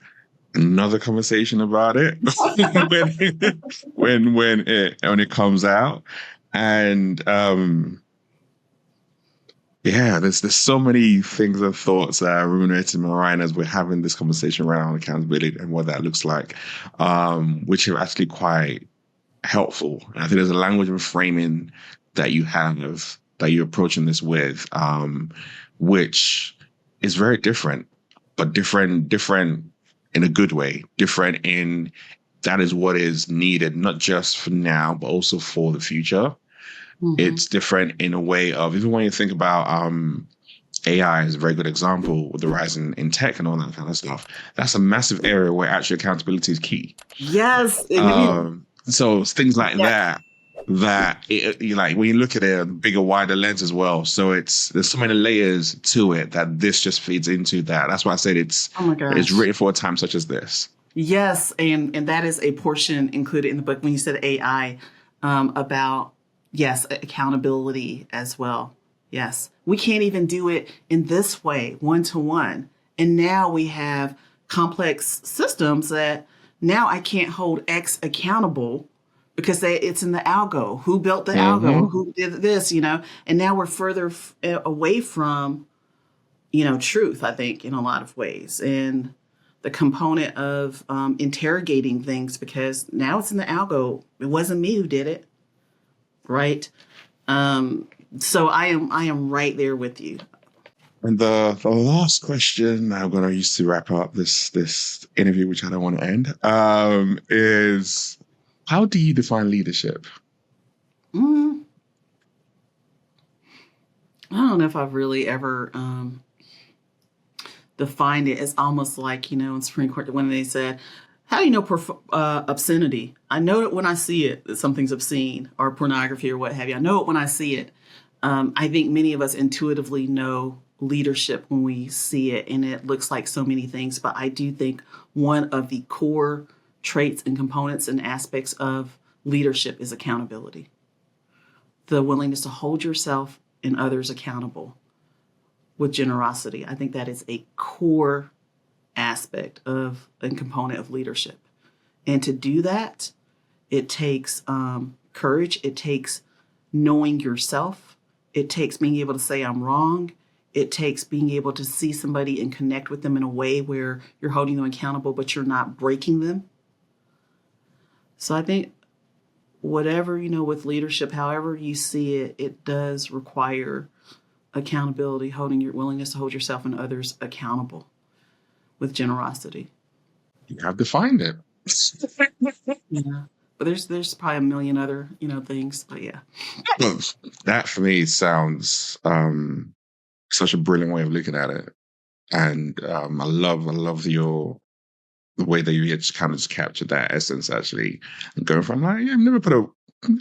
another conversation about it when it comes out. And there's so many things and thoughts that are ruminating in my mind as we're having this conversation around accountability and what that looks like, which are actually quite helpful. And I think there's a language and framing that you have that you're approaching this with, which is very different, but different in a good way, different in that is what is needed, not just for now, but also for the future. Mm-hmm. It's different in a way of, even when you think about AI is a very good example with the rise in tech and all that kind of stuff. That's a massive area where actually accountability is key. Yes. So things like that you like when you look at it, a bigger, wider lens as well. So there's so many layers to it that this just feeds into that. That's why I said it's written for a time such as this. Yes, and that is a portion included in the book when you said AI about accountability as well. Yes, we can't even do it in this way, one-to-one. And now we have complex systems that now I can't hold X accountable because it's in the algo. Who built the algo? Who did this? And now we're further away from, truth, I think, in a lot of ways. And the component of interrogating things, because now it's in the algo. It wasn't me who did it, right? So I am right there with you. And the last question I'm going to use to wrap up this interview, which I don't want to end, is how do you define leadership? I don't know if I've really ever defined it. It's almost like, in Supreme Court when they said, how do you know obscenity? I know it when I see it, that something's obscene or pornography or what have you. I know it when I see it. I think many of us intuitively know leadership when we see it, and it looks like so many things. But I do think one of the core traits and components and aspects of leadership is accountability. The willingness to hold yourself and others accountable with generosity. I think that is a core aspect of and component of leadership. And to do that, it takes courage. It takes knowing yourself. It takes being able to say, I'm wrong. It takes being able to see somebody and connect with them in a way where you're holding them accountable, but you're not breaking them. So I think whatever, with leadership, however you see it, it does require accountability, holding your willingness to hold yourself and others accountable with generosity. You have defined it. Yeah. But there's probably a million other, things. But yeah. That for me sounds such a brilliant way of looking at it. And I love the way that you just kind of just captured that essence actually, and going from like, yeah, I've never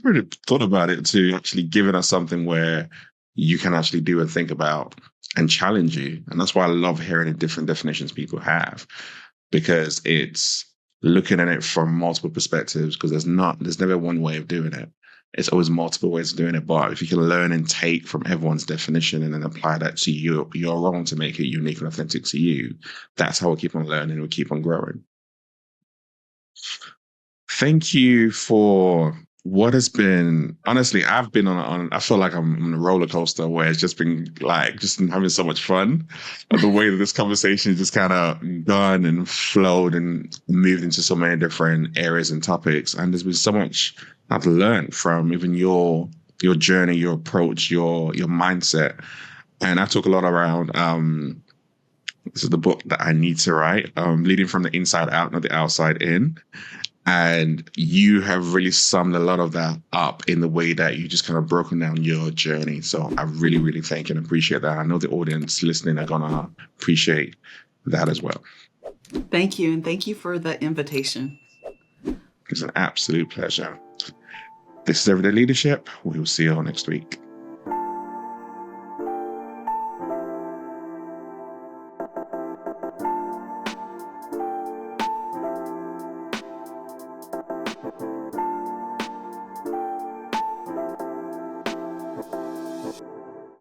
really thought about it to actually giving us something where you can actually do and think about and challenge you. And that's why I love hearing the different definitions people have, because it's looking at it from multiple perspectives, because there's never one way of doing it. It's always multiple ways of doing it. But if you can learn and take from everyone's definition and then apply that to your own to make it unique and authentic to you, that's how we keep on learning, we keep on growing. Thank you for what has been, honestly, I've been I feel like I'm on a roller coaster where it's just been like, just having so much fun. The way that this conversation just kind of gone and flowed and moved into so many different areas and topics. And there's been so much I've learned from even your journey, your approach, your mindset. And I talk a lot around, this is the book that I need to write, leading from the inside out, not the outside in. And you have really summed a lot of that up in the way that you just kind of broken down your journey. So I really, really thank you and appreciate that. I know the audience listening are going to appreciate that as well. Thank you. And thank you for the invitation. It's an absolute pleasure. This is Everyday Leadership. We will see you all next week.